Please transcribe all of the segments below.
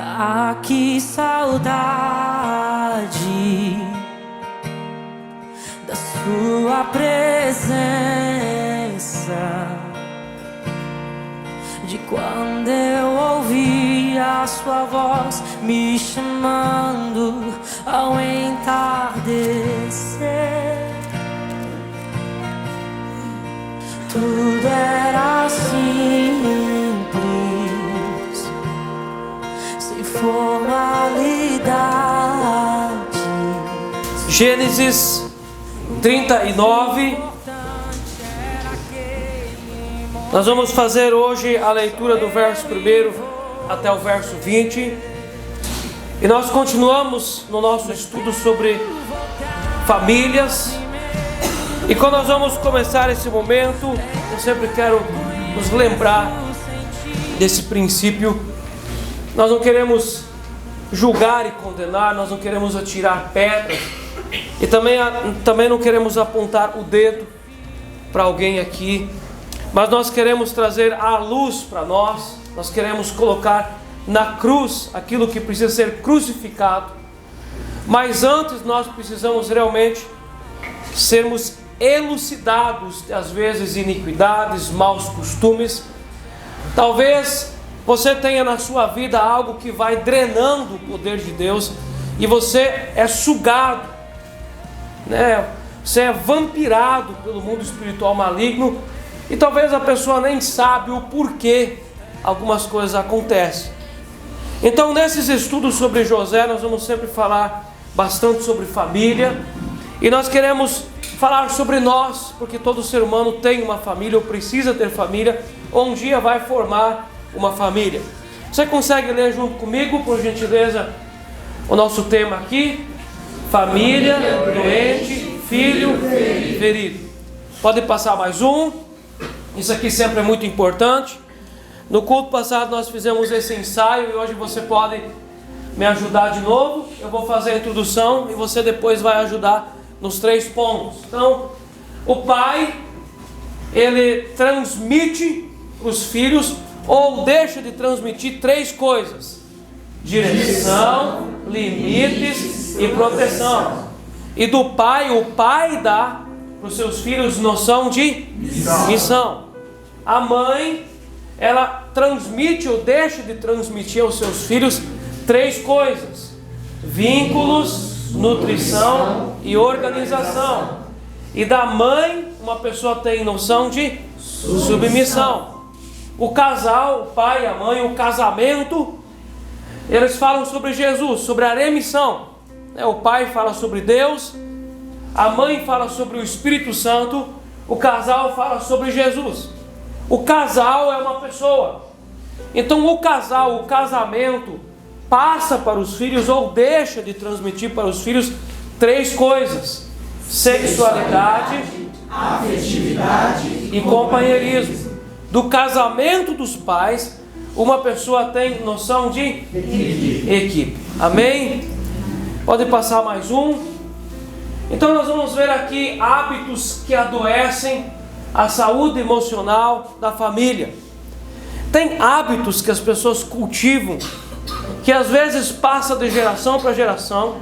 Ah, que saudade da sua presença, de quando eu ouvi a sua voz me chamando ao entardecer. Tudo era simples, sem formalidade. Gênesis 39. Nós vamos fazer hoje a leitura do verso 1 até o verso 20. E nós continuamos no nosso estudo sobre famílias. E quando nós vamos começar esse momento, eu sempre quero nos lembrar desse princípio. Nós não queremos julgar e condenar, nós não queremos atirar pedras. E também não queremos apontar o dedo para alguém aqui. Mas nós queremos trazer a luz para nós. Nós queremos colocar na cruz aquilo que precisa ser crucificado. Mas antes nós precisamos realmente sermos elucidados, às vezes, iniquidades, maus costumes. Talvez você tenha na sua vida algo que vai drenando o poder de Deus e você é sugado, né? Você é vampirado pelo mundo espiritual maligno e talvez a pessoa nem sabe o porquê algumas coisas acontecem. Então, nesses estudos sobre José, nós vamos sempre falar bastante sobre família e nós queremos falar sobre nós, porque todo ser humano tem uma família ou precisa ter família, ou um dia vai formar uma família. Você consegue ler junto comigo, por gentileza, o nosso tema aqui? Família, doente, filho, ferido. Pode passar mais um. Isso aqui sempre é muito importante. No culto passado nós fizemos esse ensaio e hoje você pode me ajudar de novo. Eu vou fazer a introdução e você depois vai ajudar nos 3 pontos. Então, o pai, ele transmite para os filhos ou deixa de transmitir 3 coisas: direção, limites e proteção. E do pai, o pai dá para os seus filhos noção de missão. A mãe, ela transmite ou deixa de transmitir aos seus filhos 3 coisas: vínculos, nutrição e organização. E da mãe, uma pessoa tem noção de submissão. O casal, o pai e a mãe, o casamento, eles falam sobre Jesus, sobre a remissão. O pai fala sobre Deus, a mãe fala sobre o Espírito Santo, o casal fala sobre Jesus. O casal é uma pessoa. Então o casal, o casamento, passa para os filhos ou deixa de transmitir para os filhos 3 coisas: sexualidade, afetividade e companheirismo. Do casamento dos pais, uma pessoa tem noção de equipe. Amém? Pode passar mais um. Então nós vamos ver aqui hábitos que adoecem a saúde emocional da família. Tem hábitos que as pessoas cultivam, que às vezes passa de geração para geração,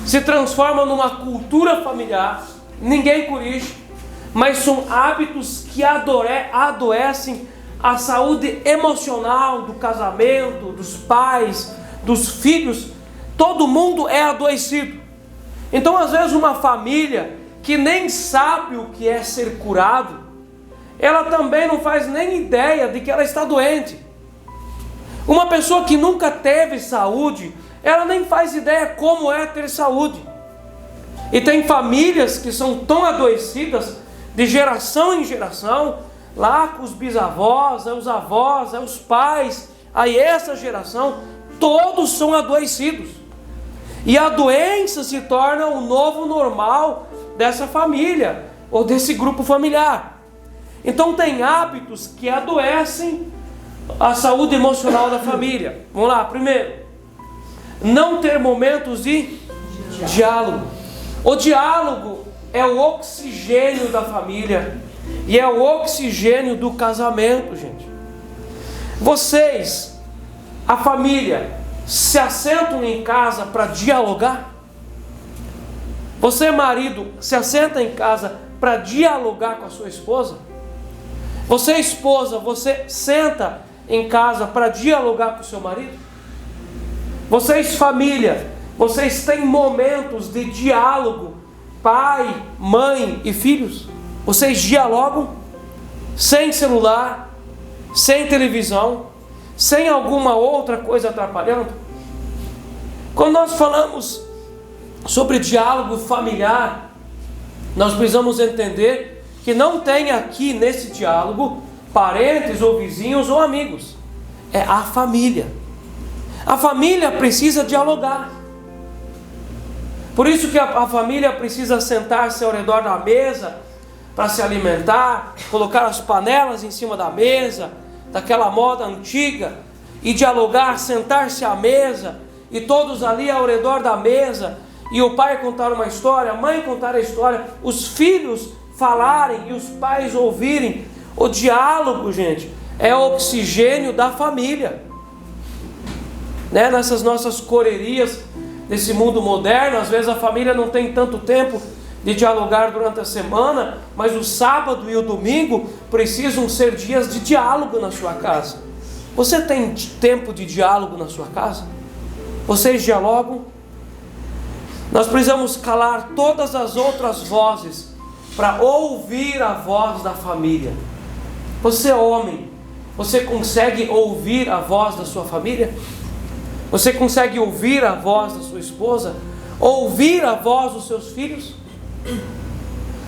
se transforma numa cultura familiar, ninguém corrige, mas são hábitos que adoecem a saúde emocional do casamento, dos pais, dos filhos. Todo mundo é adoecido. Então, às vezes, uma família que nem sabe o que é ser curado, ela também não faz nem ideia de que ela está doente. Uma pessoa que nunca teve saúde, ela nem faz ideia como é ter saúde. E tem famílias que são tão adoecidas de geração em geração, lá com os bisavós, os avós, os pais, aí essa geração, todos são adoecidos. E a doença se torna o novo normal dessa família, ou desse grupo familiar. Então tem hábitos que adoecem a saúde emocional da família. Vamos lá, primeiro, não ter momentos de diálogo. O diálogo é o oxigênio da família e é o oxigênio do casamento, gente. Vocês, a família, se assentam em casa para dialogar? Você, marido, se assenta em casa para dialogar com a sua esposa? Você, esposa, você senta em casa para dialogar com o seu marido? Vocês, família, vocês têm momentos de diálogo, pai, mãe e filhos? Vocês dialogam sem celular, sem televisão, sem alguma outra coisa atrapalhando? Quando nós falamos sobre diálogo familiar, nós precisamos entender que não tem aqui nesse diálogo parentes ou vizinhos ou amigos. É a família. A família precisa dialogar. Por isso que a família precisa sentar-se ao redor da mesa para se alimentar, colocar as panelas em cima da mesa, daquela moda antiga, e dialogar, sentar-se à mesa, e todos ali ao redor da mesa, e o pai contar uma história, a mãe contar a história, os filhos falarem e os pais ouvirem. O diálogo, gente, é o oxigênio da família. Nessas nossas correrias desse mundo moderno, às vezes a família não tem tanto tempo de dialogar durante a semana, mas o sábado e o domingo precisam ser dias de diálogo na sua casa. Você tem tempo de diálogo na sua casa? Vocês dialogam? Nós precisamos calar todas as outras vozes para ouvir a voz da família. Você é homem, você consegue ouvir a voz da sua família? Você consegue ouvir a voz da sua esposa? Ouvir a voz dos seus filhos?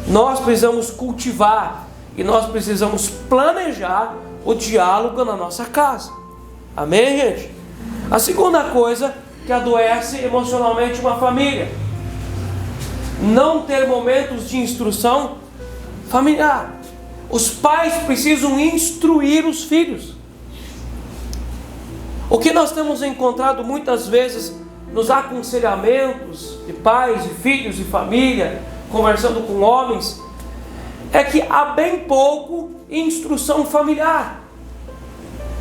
Nós precisamos cultivar e nós precisamos planejar o diálogo na nossa casa. Amém, gente? A segunda coisa que adoece emocionalmente uma família: não ter momentos de instrução familiar. Os pais precisam instruir os filhos. O que nós temos encontrado muitas vezes nos aconselhamentos de pais, de filhos, de família, conversando com homens, é que há bem pouco instrução familiar.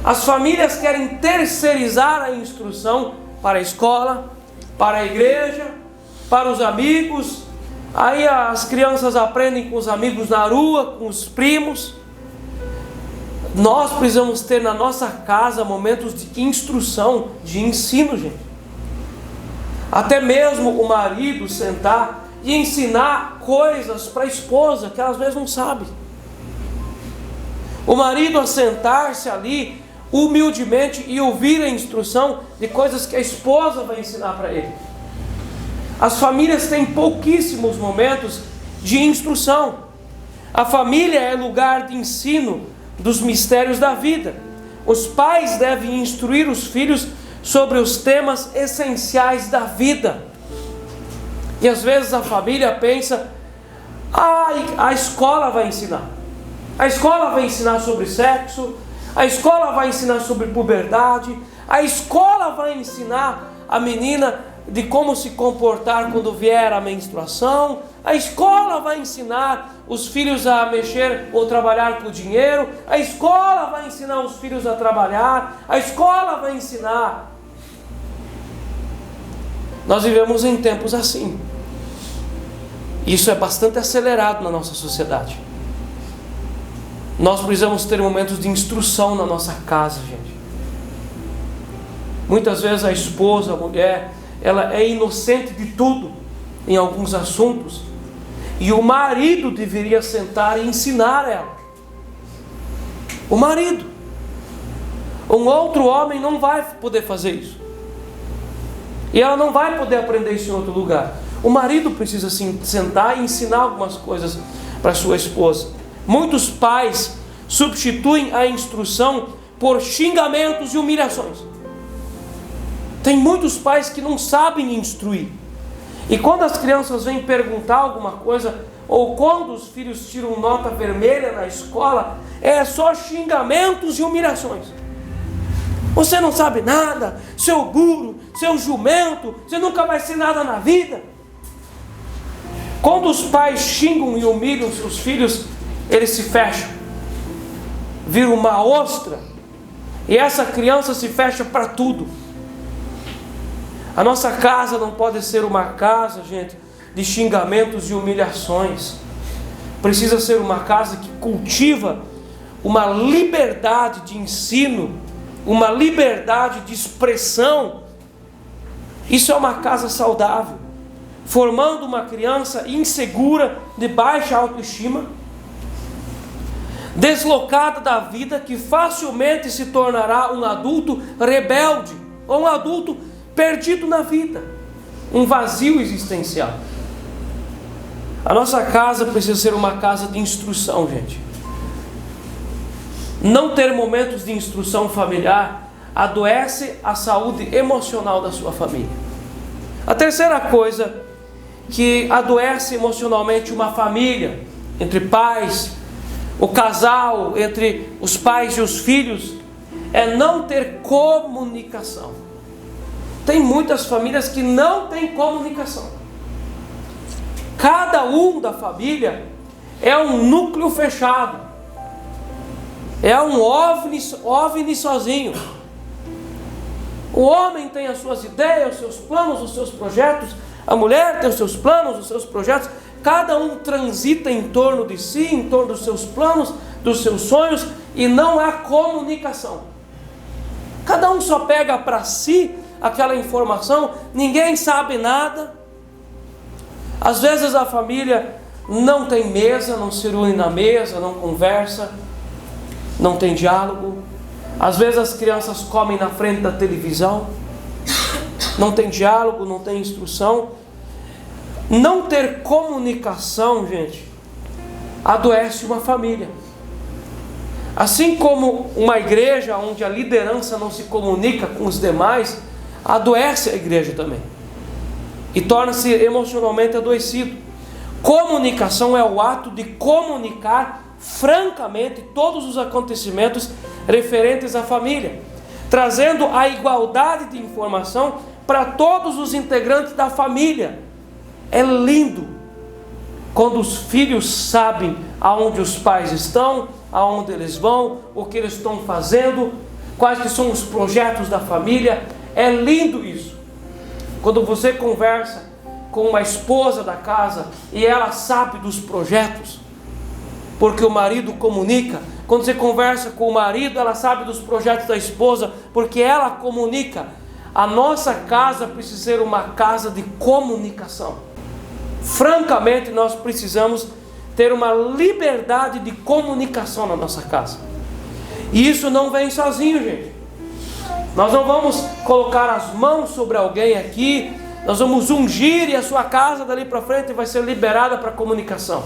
As famílias querem terceirizar a instrução para a escola, para a igreja, para os amigos. Aí as crianças aprendem com os amigos na rua, com os primos. Nós precisamos ter na nossa casa momentos de instrução, de ensino, gente. Até mesmo o marido sentar e ensinar coisas para a esposa que ela às vezes não sabe. O marido a sentar-se ali humildemente e ouvir a instrução de coisas que a esposa vai ensinar para ele. As famílias têm pouquíssimos momentos de instrução. A família é lugar de ensino dos mistérios da vida. Os pais devem instruir os filhos sobre os temas essenciais da vida. E às vezes a família pensa: a escola vai ensinar. A escola vai ensinar sobre sexo, a escola vai ensinar sobre puberdade, a escola vai ensinar a menina de como se comportar quando vier a menstruação, a escola vai ensinar os filhos a mexer ou trabalhar com o dinheiro, a escola vai ensinar os filhos a trabalhar, a escola vai ensinar. Nós vivemos em tempos assim. Isso é bastante acelerado na nossa sociedade. Nós precisamos ter momentos de instrução na nossa casa, gente. Muitas vezes a esposa, a mulher, ela é inocente de tudo em alguns assuntos, e o marido deveria sentar e ensinar ela. O marido. Um outro homem não vai poder fazer isso, e ela não vai poder aprender isso em outro lugar. O marido precisa sim sentar e ensinar algumas coisas para sua esposa. Muitos pais substituem a instrução por xingamentos e humilhações. Tem muitos pais que não sabem instruir. E quando as crianças vêm perguntar alguma coisa, ou quando os filhos tiram nota vermelha na escola, é só xingamentos e humilhações. Você não sabe nada, seu burro, seu jumento, você nunca vai ser nada na vida. Quando os pais xingam e humilham seus filhos, eles se fecham, viram uma ostra, e essa criança se fecha para tudo. A nossa casa não pode ser uma casa, gente, de xingamentos e humilhações. Precisa ser uma casa que cultiva uma liberdade de ensino, uma liberdade de expressão. Isso é uma casa saudável, formando uma criança insegura, de baixa autoestima, deslocada da vida, que facilmente se tornará um adulto rebelde, ou um adulto perdido na vida, um vazio existencial. A nossa casa precisa ser uma casa de instrução, gente. Não ter momentos de instrução familiar adoece a saúde emocional da sua família. A terceira coisa que adoece emocionalmente uma família, entre pais, o casal, entre os pais e os filhos, é não ter comunicação. Tem muitas famílias que não têm comunicação. Cada um da família é um núcleo fechado, é um OVNI sozinho. O homem tem as suas ideias, os seus planos, os seus projetos. A mulher tem os seus planos, os seus projetos. Cada um transita em torno de si, em torno dos seus planos, dos seus sonhos, e não há comunicação. Cada um só pega para si aquela informação, ninguém sabe nada. Às vezes a família não tem mesa, não se reúne na mesa, não conversa, não tem diálogo. Às vezes as crianças comem na frente da televisão, não tem diálogo, não tem instrução. Não ter comunicação, gente, adoece uma família. Assim como uma igreja onde a liderança não se comunica com os demais, adoece a igreja também e torna-se emocionalmente adoecido. Comunicação é o ato de comunicar francamente todos os acontecimentos referentes à família, trazendo a igualdade de informação para todos os integrantes da família. É lindo quando os filhos sabem aonde os pais estão, aonde eles vão, o que eles estão fazendo, quais que são os projetos da família. É lindo isso. Quando você conversa com uma esposa da casa e ela sabe dos projetos, porque o marido comunica. Quando você conversa com o marido, ela sabe dos projetos da esposa, porque ela comunica. A nossa casa precisa ser uma casa de comunicação. Francamente, nós precisamos ter uma liberdade de comunicação na nossa casa. E isso não vem sozinho, gente. Nós não vamos colocar as mãos sobre alguém aqui, nós vamos ungir e a sua casa dali para frente vai ser liberada para comunicação.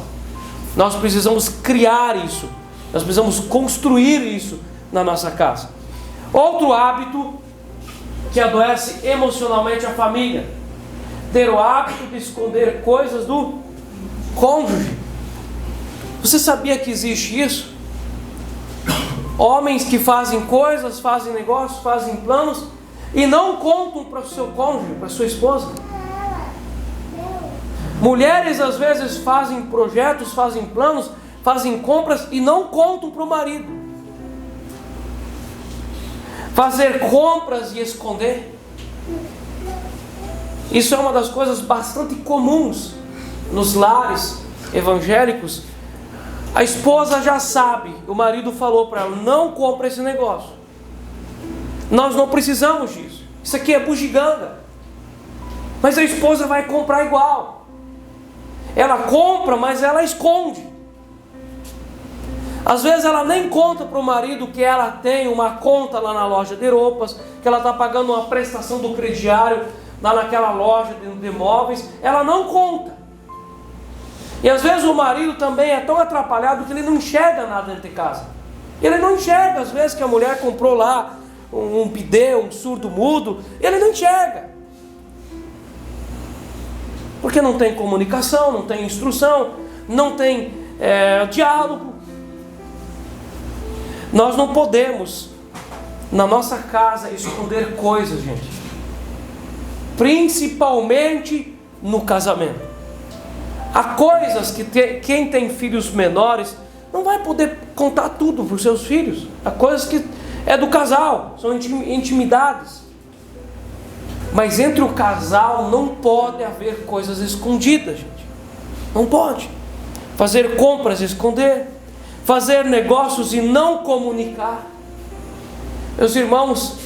Nós precisamos criar isso, nós precisamos construir isso na nossa casa. Outro hábito que adoece emocionalmente a família: ter o hábito de esconder coisas do cônjuge. Você sabia que existe isso? Homens que fazem coisas, fazem negócios, fazem planos e não contam para o seu cônjuge, para a sua esposa. Mulheres às vezes fazem projetos, fazem planos, fazem compras e não contam para o marido. Fazer compras e esconder. Isso é uma das coisas bastante comuns nos lares evangélicos. A esposa já sabe, o marido falou para ela: não compra esse negócio. Nós não precisamos disso. Isso aqui é bugiganga. Mas a esposa vai comprar igual. Ela compra, mas ela esconde. Às vezes ela nem conta para o marido que ela tem uma conta lá na loja de roupas, que ela está pagando uma prestação do crediário lá naquela loja de imóveis. Ela não conta. E às vezes o marido também é tão atrapalhado que ele não enxerga nada dentro de casa. Ele não enxerga, às vezes, que a mulher comprou lá um bidê, um surdo mudo. Ele não enxerga. Porque não tem comunicação, não tem instrução, não tem diálogo. Nós não podemos, na nossa casa, esconder coisas, gente. Principalmente no casamento. Há coisas que quem tem filhos menores não vai poder contar tudo para os seus filhos. Há coisas que é do casal, são intimidades. Mas entre o casal não pode haver coisas escondidas, gente. Não pode. Fazer compras e esconder. Fazer negócios e não comunicar. Meus irmãos,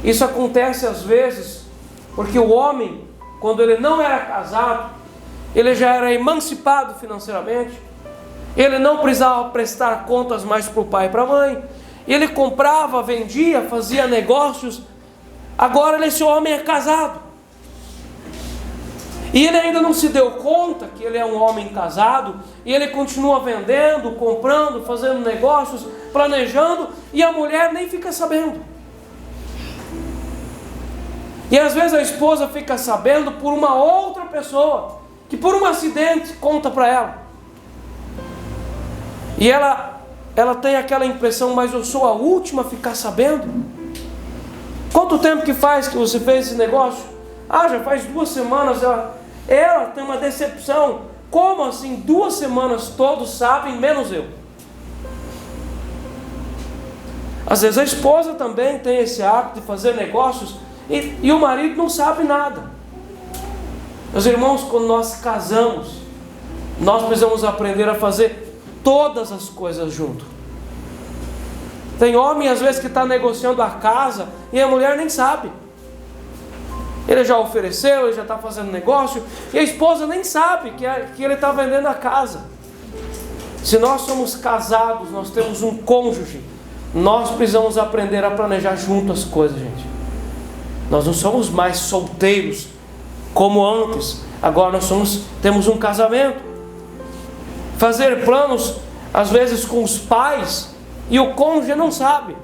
isso acontece às vezes porque o homem, quando ele não era casado, ele já era emancipado financeiramente. Ele não precisava prestar contas mais para o pai e para a mãe. Ele comprava, vendia, fazia negócios. Agora esse homem é casado. E ele ainda não se deu conta que ele é um homem casado. E ele continua vendendo, comprando, fazendo negócios, planejando. E a mulher nem fica sabendo. E às vezes a esposa fica sabendo por uma outra pessoa, que por um acidente conta para ela. E ela tem aquela impressão, mas eu sou a última a ficar sabendo? Quanto tempo que faz que você fez esse negócio? Já faz 2 semanas. Ela tem uma decepção. Como assim? 2 semanas todos sabem, menos eu. Às vezes a esposa também tem esse hábito de fazer negócios e o marido não sabe nada. Meus irmãos, quando nós casamos, nós precisamos aprender a fazer todas as coisas junto. Tem homem às vezes que está negociando a casa e a mulher nem sabe. Ele já ofereceu, ele já está fazendo negócio e a esposa nem sabe que ele está vendendo a casa. Se nós somos casados, nós temos um cônjuge, nós precisamos aprender a planejar junto as coisas, gente. Nós não somos mais solteiros como antes. Agora nós temos um casamento. Fazer planos, às vezes com os pais, e o cônjuge não sabe.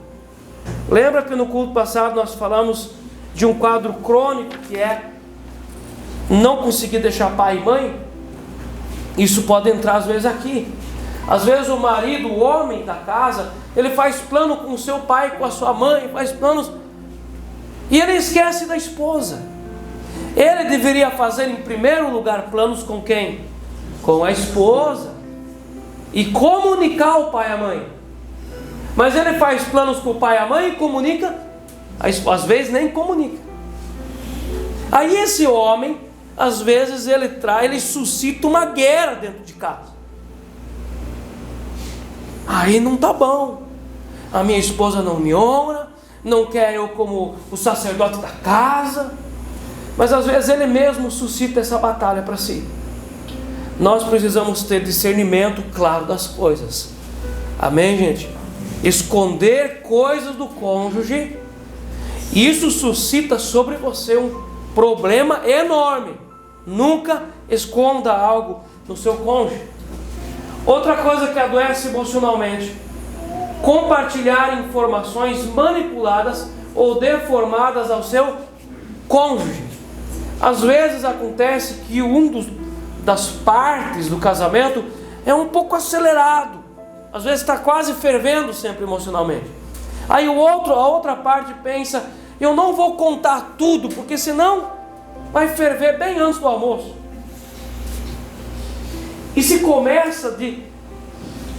Lembra que no culto passado nós falamos de um quadro crônico, que é não conseguir deixar pai e mãe? Isso pode entrar às vezes aqui. Às vezes o marido, o homem da casa, ele faz plano com o seu pai, com a sua mãe, faz planos, e ele esquece da esposa. Ele deveria fazer em primeiro lugar planos com quem? Com a esposa. E comunicar o pai e a mãe. Mas ele faz planos com o pai e a mãe e comunica, às vezes nem comunica. Aí esse homem, às vezes ele suscita uma guerra dentro de casa. Aí não está bom. A minha esposa não me honra, não quer eu como o sacerdote da casa. Mas às vezes ele mesmo suscita essa batalha para si. Nós precisamos ter discernimento claro das coisas. Amém, gente? Esconder coisas do cônjuge, isso suscita sobre você um problema enorme. Nunca esconda algo no seu cônjuge. Outra coisa que adoece emocionalmente: compartilhar informações manipuladas ou deformadas ao seu cônjuge. Às vezes acontece que das partes do casamento é um pouco acelerado, às vezes está quase fervendo sempre emocionalmente. Aí a outra parte pensa: eu não vou contar tudo, porque senão vai ferver bem antes do almoço. E se começa de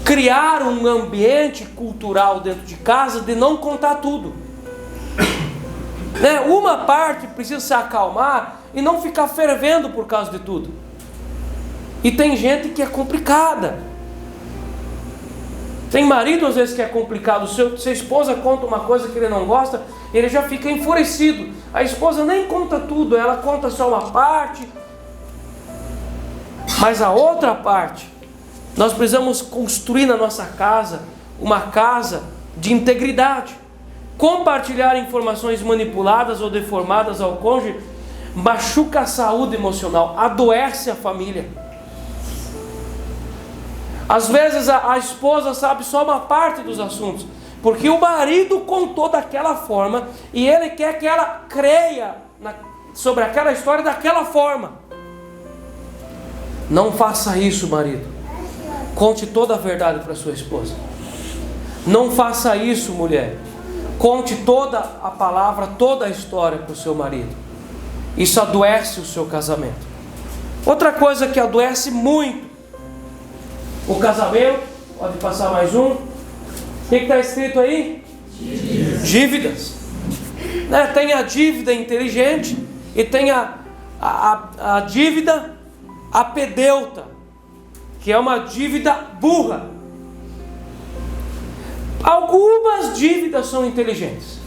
criar um ambiente cultural dentro de casa de não contar tudo. Uma parte precisa se acalmar e não ficar fervendo por causa de tudo. E tem gente que é complicada. Tem marido às vezes que é complicado. Se a esposa conta uma coisa que ele não gosta, ele já fica enfurecido. A esposa nem conta tudo, ela conta só uma parte. Mas a outra parte, nós precisamos construir na nossa casa uma casa de integridade. Compartilhar informações manipuladas ou deformadas ao cônjuge machuca a saúde emocional, adoece a família. Às vezes a esposa sabe só uma parte dos assuntos, porque o marido contou daquela forma e ele quer que ela creia sobre aquela história daquela forma. Não faça isso, marido. Conte toda a verdade para sua esposa. Não faça isso, mulher. Conte toda a palavra, toda a história para o seu marido. Isso adoece o seu casamento. Outra coisa que adoece muito o casamento, pode passar mais um. O que está escrito aí? Dívidas. Tem a dívida inteligente e tem a dívida apedeuta, que é uma dívida burra. Algumas dívidas são inteligentes.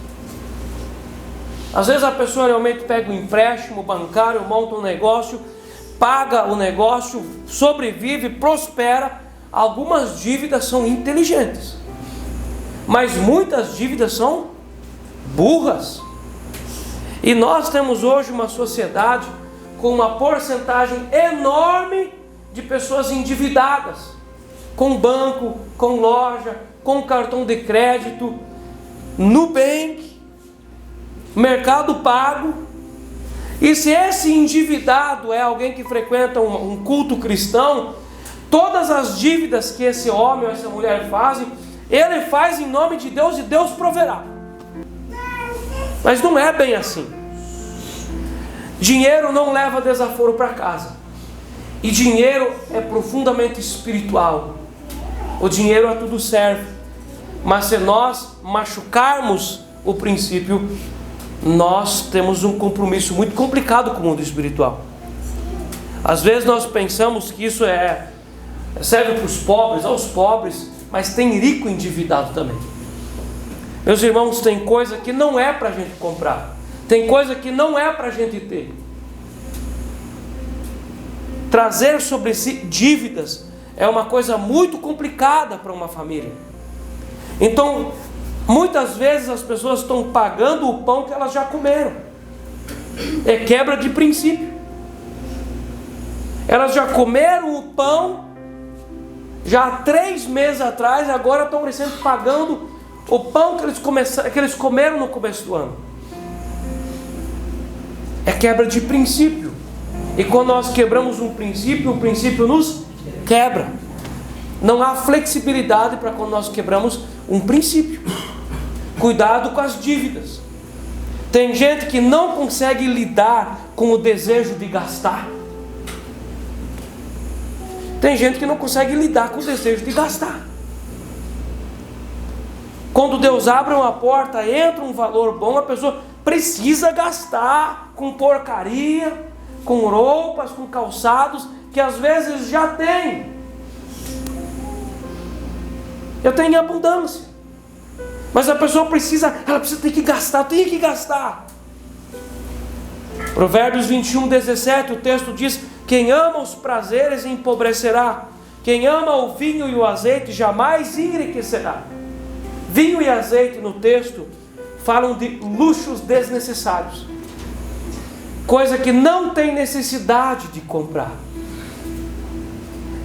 Às vezes a pessoa realmente pega um empréstimo bancário, monta um negócio, paga o negócio, sobrevive, prospera. Algumas dívidas são inteligentes, mas muitas dívidas são burras. E nós temos hoje uma sociedade com uma porcentagem enorme de pessoas endividadas, com banco, com loja, com cartão de crédito, Nubank, Mercado Pago. E se esse endividado é alguém que frequenta um culto cristão, todas as dívidas que esse homem ou essa mulher fazem, ele faz em nome de Deus e Deus proverá. Mas não é bem assim. Dinheiro não leva desaforo para casa. E dinheiro é profundamente espiritual. O dinheiro a tudo serve. Mas se nós machucarmos o princípio, nós temos um compromisso muito complicado com o mundo espiritual. Às vezes nós pensamos que isso serve para os pobres, aos pobres, mas tem rico endividado também. Meus irmãos, tem coisa que não é para a gente comprar, tem coisa que não é para a gente ter. Trazer sobre si dívidas é uma coisa muito complicada para uma família. Então, muitas vezes as pessoas estão pagando o pão que elas já comeram. É quebra de princípio. Elas já comeram o pão já há 3 meses atrás, agora estão pagando o pão que eles comeram no começo do ano. É quebra de princípio. E quando nós quebramos um princípio, o princípio nos quebra. Não há flexibilidade para quando nós quebramos um princípio. Cuidado com as dívidas. Tem gente que não consegue lidar com o desejo de gastar. Tem gente que não consegue lidar com o desejo de gastar. Quando Deus abre uma porta, entra um valor bom, a pessoa precisa gastar com porcaria, com roupas, com calçados, que às vezes já tem. Eu tenho abundância. Mas a pessoa precisa ter que gastar, tem que gastar. Provérbios 21:17, o texto diz: quem ama os prazeres empobrecerá, quem ama o vinho e o azeite jamais enriquecerá. Vinho e azeite no texto falam de luxos desnecessários, coisa que não tem necessidade de comprar.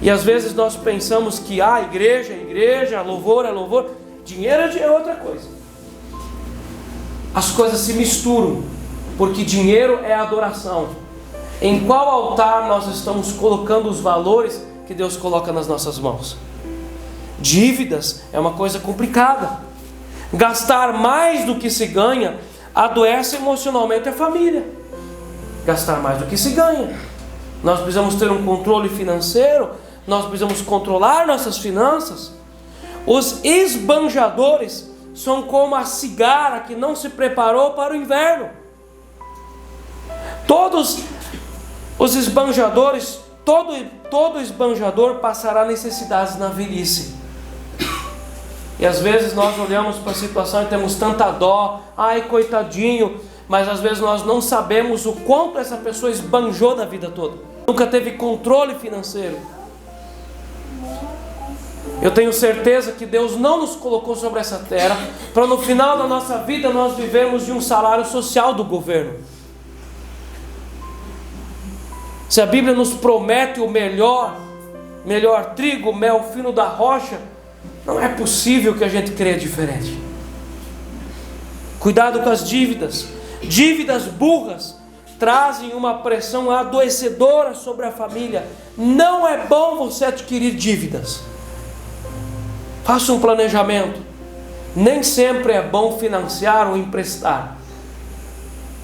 E às vezes nós pensamos que igreja é igreja, louvor é louvor, dinheiro é outra coisa. As coisas se misturam, porque dinheiro é adoração. Em qual altar nós estamos colocando os valores que Deus coloca nas nossas mãos? Dívidas é uma coisa complicada. Gastar mais do que se ganha adoece emocionalmente a família. Gastar mais do que se ganha. Nós precisamos ter um controle financeiro, nós precisamos controlar nossas finanças. Os esbanjadores são como a cigara que não se preparou para o inverno. Todos os esbanjadores, todo esbanjador passará necessidades na velhice. E às vezes nós olhamos para a situação e temos tanta dó, coitadinho, mas às vezes nós não sabemos o quanto essa pessoa esbanjou da vida toda. Nunca teve controle financeiro. Eu tenho certeza que Deus não nos colocou sobre essa terra para no final da nossa vida nós vivermos de um salário social do governo. Se a Bíblia nos promete o melhor trigo, mel fino da rocha, não é possível que a gente creia diferente. Cuidado com as dívidas. Dívidas burras trazem uma pressão adoecedora sobre a família. Não é bom você adquirir dívidas. Faça um planejamento. Nem sempre é bom financiar ou emprestar.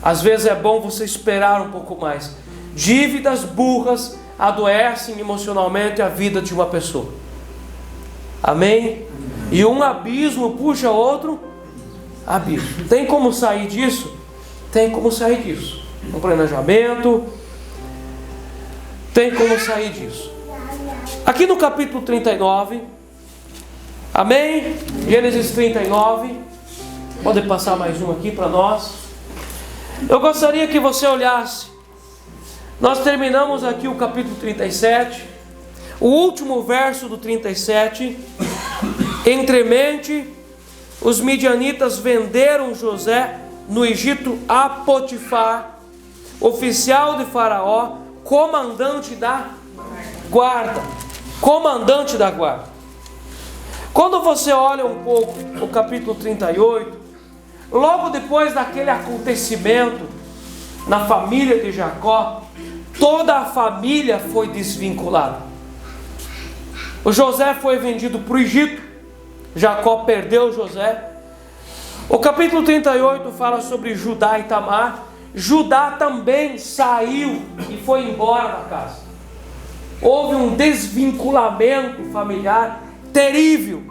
Às vezes é bom você esperar um pouco mais. Dívidas burras adoecem emocionalmente a vida de uma pessoa. Amém? E um abismo puxa outro abismo. Tem como sair disso? Tem como sair disso. um planejamento, tem como sair disso. Aqui no capítulo 39, amém? Gênesis 39, pode passar mais um aqui para nós. Eu gostaria que você olhasse. Nós terminamos aqui o capítulo 37, o último verso do 37. Entremente, os midianitas venderam José no Egito a Potifar, oficial de Faraó, comandante da guarda. Comandante da guarda. Quando você olha um pouco o capítulo 38, logo depois daquele acontecimento na família de Jacó, toda a família foi desvinculada. O José foi vendido para o Egito, Jacó perdeu José. O capítulo 38 fala sobre Judá e Tamar. Judá também saiu e foi embora da casa. Houve um desvinculamento familiar terrível.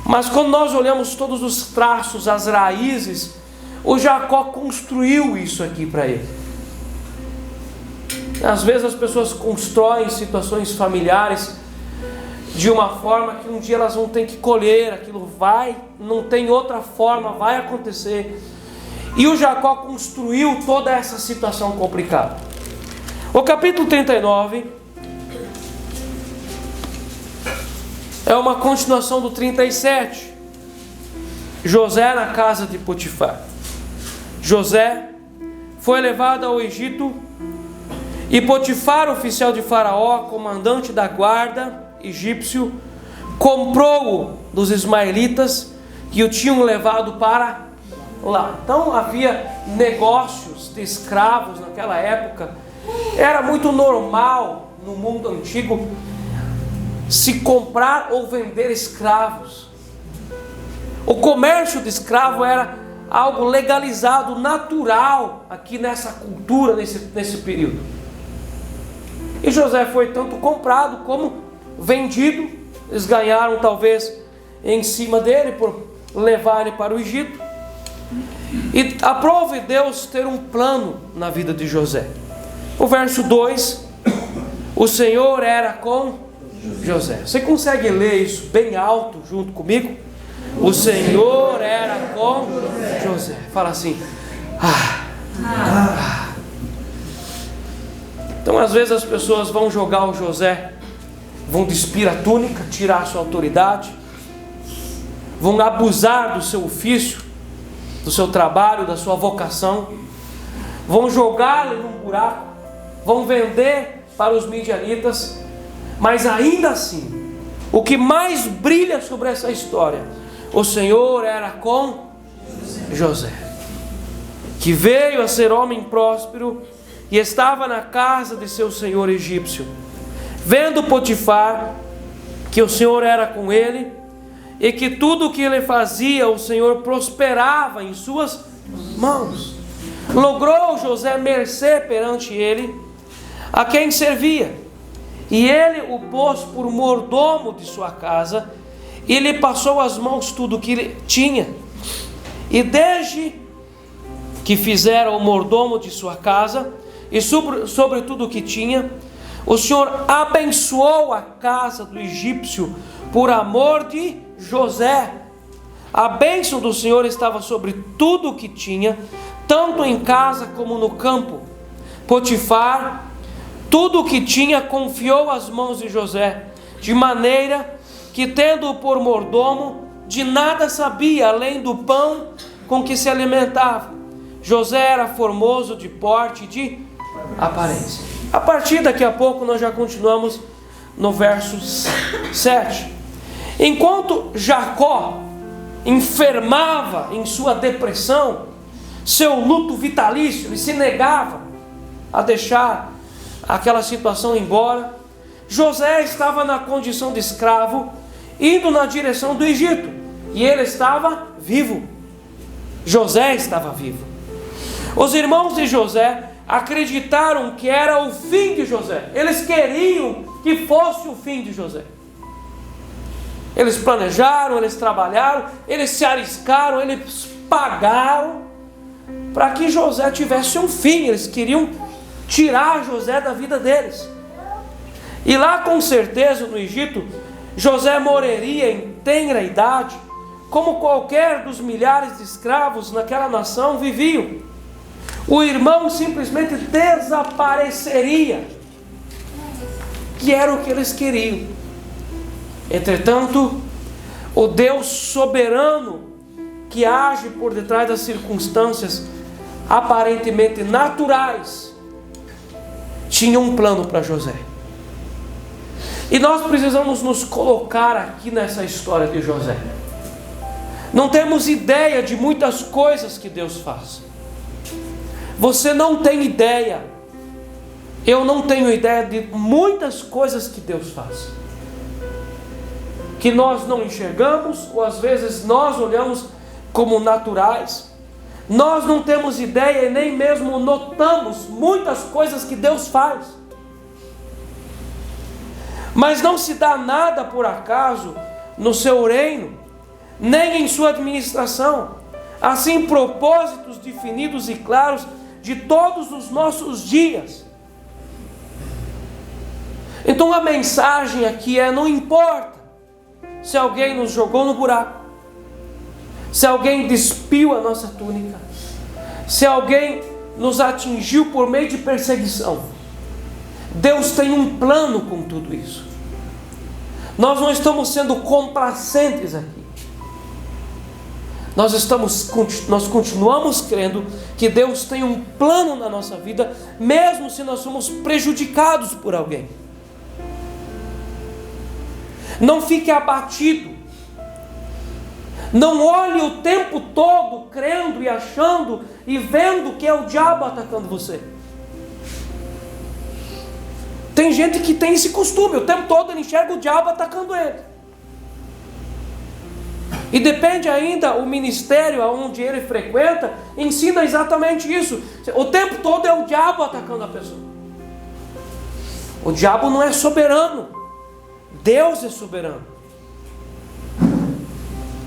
Mas quando nós olhamos todos os traços, as raízes, o Jacó construiu isso aqui para ele. Às vezes as pessoas constroem situações familiares de uma forma que um dia elas vão ter que colher, aquilo vai, não tem outra forma, vai acontecer. E o Jacó construiu toda essa situação complicada. O capítulo 39 é uma continuação do 37. José na casa de Potifar. José foi levado ao Egito e Potifar, oficial de Faraó, comandante da guarda egípcio, comprou-o dos ismaelitas que o tinham levado para lá. Então havia negócios de escravos naquela época. Era muito normal no mundo antigo se comprar ou vender escravos. O comércio de escravo era algo legalizado, natural aqui nessa cultura, nesse período. E José foi tanto comprado como vendido. Eles ganharam talvez em cima dele por levar ele para o Egito. E aprove Deus ter um plano na vida de José. O verso 2: o Senhor era com José. Você consegue ler isso bem alto junto comigo? O Senhor era com José. Fala assim. Então às vezes as pessoas vão jogar o José, vão despir a túnica, tirar a sua autoridade, vão abusar do seu ofício, do seu trabalho, da sua vocação, vão jogá-lo num buraco, vão vender para os midianitas. Mas ainda assim, o que mais brilha sobre essa história, o Senhor era com José, que veio a ser homem próspero e estava na casa de seu senhor egípcio. Vendo Potifar que o Senhor era com ele e que tudo o que ele fazia, o Senhor prosperava em suas mãos, logrou José mercê perante ele, a quem servia, e ele o pôs por mordomo de sua casa, e lhe passou às mãos tudo o que ele tinha. E desde que fizera o mordomo de sua casa, e sobre tudo o que tinha, o Senhor abençoou a casa do egípcio por amor de José. A bênção do Senhor estava sobre tudo o que tinha, tanto em casa como no campo. Potifar, tudo o que tinha, confiou às mãos de José, de maneira que, tendo-o por mordomo, de nada sabia, além do pão com que se alimentava. José era formoso de porte e de aparência. A partir daqui a pouco nós já continuamos no verso 7. Enquanto Jacó enfermava em sua depressão, seu luto vitalício, ele se negava a deixar aquela situação embora, José estava na condição de escravo, indo na direção do Egito, e ele estava vivo. José estava vivo. Os irmãos de José acreditaram que era o fim de José. Eles queriam que fosse o fim de José. Eles planejaram, eles trabalharam, eles se arriscaram, eles pagaram para que José tivesse um fim. Eles queriam tirar José da vida deles. E lá, com certeza, no Egito, José morreria em tenra idade, como qualquer dos milhares de escravos naquela nação viviam. O irmão simplesmente desapareceria, que era o que eles queriam. Entretanto, o Deus soberano, que age por detrás das circunstâncias aparentemente naturais, tinha um plano para José. E nós precisamos nos colocar aqui nessa história de José. Não temos ideia de muitas coisas que Deus faz. Você não tem ideia. Eu não tenho ideia de muitas coisas que Deus faz, que nós não enxergamos, ou às vezes nós olhamos como naturais. Nós não temos ideia e nem mesmo notamos muitas coisas que Deus faz. Mas não se dá nada por acaso no seu reino, nem em sua administração. Assim, propósitos definidos e claros de todos os nossos dias. Então a mensagem aqui é: não importa se alguém nos jogou no buraco, se alguém despiu a nossa túnica, se alguém nos atingiu por meio de perseguição, Deus tem um plano com tudo isso. Nós não estamos sendo complacentes aqui. Nós continuamos crendo que Deus tem um plano na nossa vida, mesmo se nós somos prejudicados por alguém. Não fique abatido. Não olhe o tempo todo crendo e achando e vendo que é o diabo atacando você. Tem gente que tem esse costume, o tempo todo ele enxerga o diabo atacando ele. E depende ainda, o ministério onde ele frequenta ensina exatamente isso. O tempo todo é o diabo atacando a pessoa. O diabo não é soberano, Deus é soberano.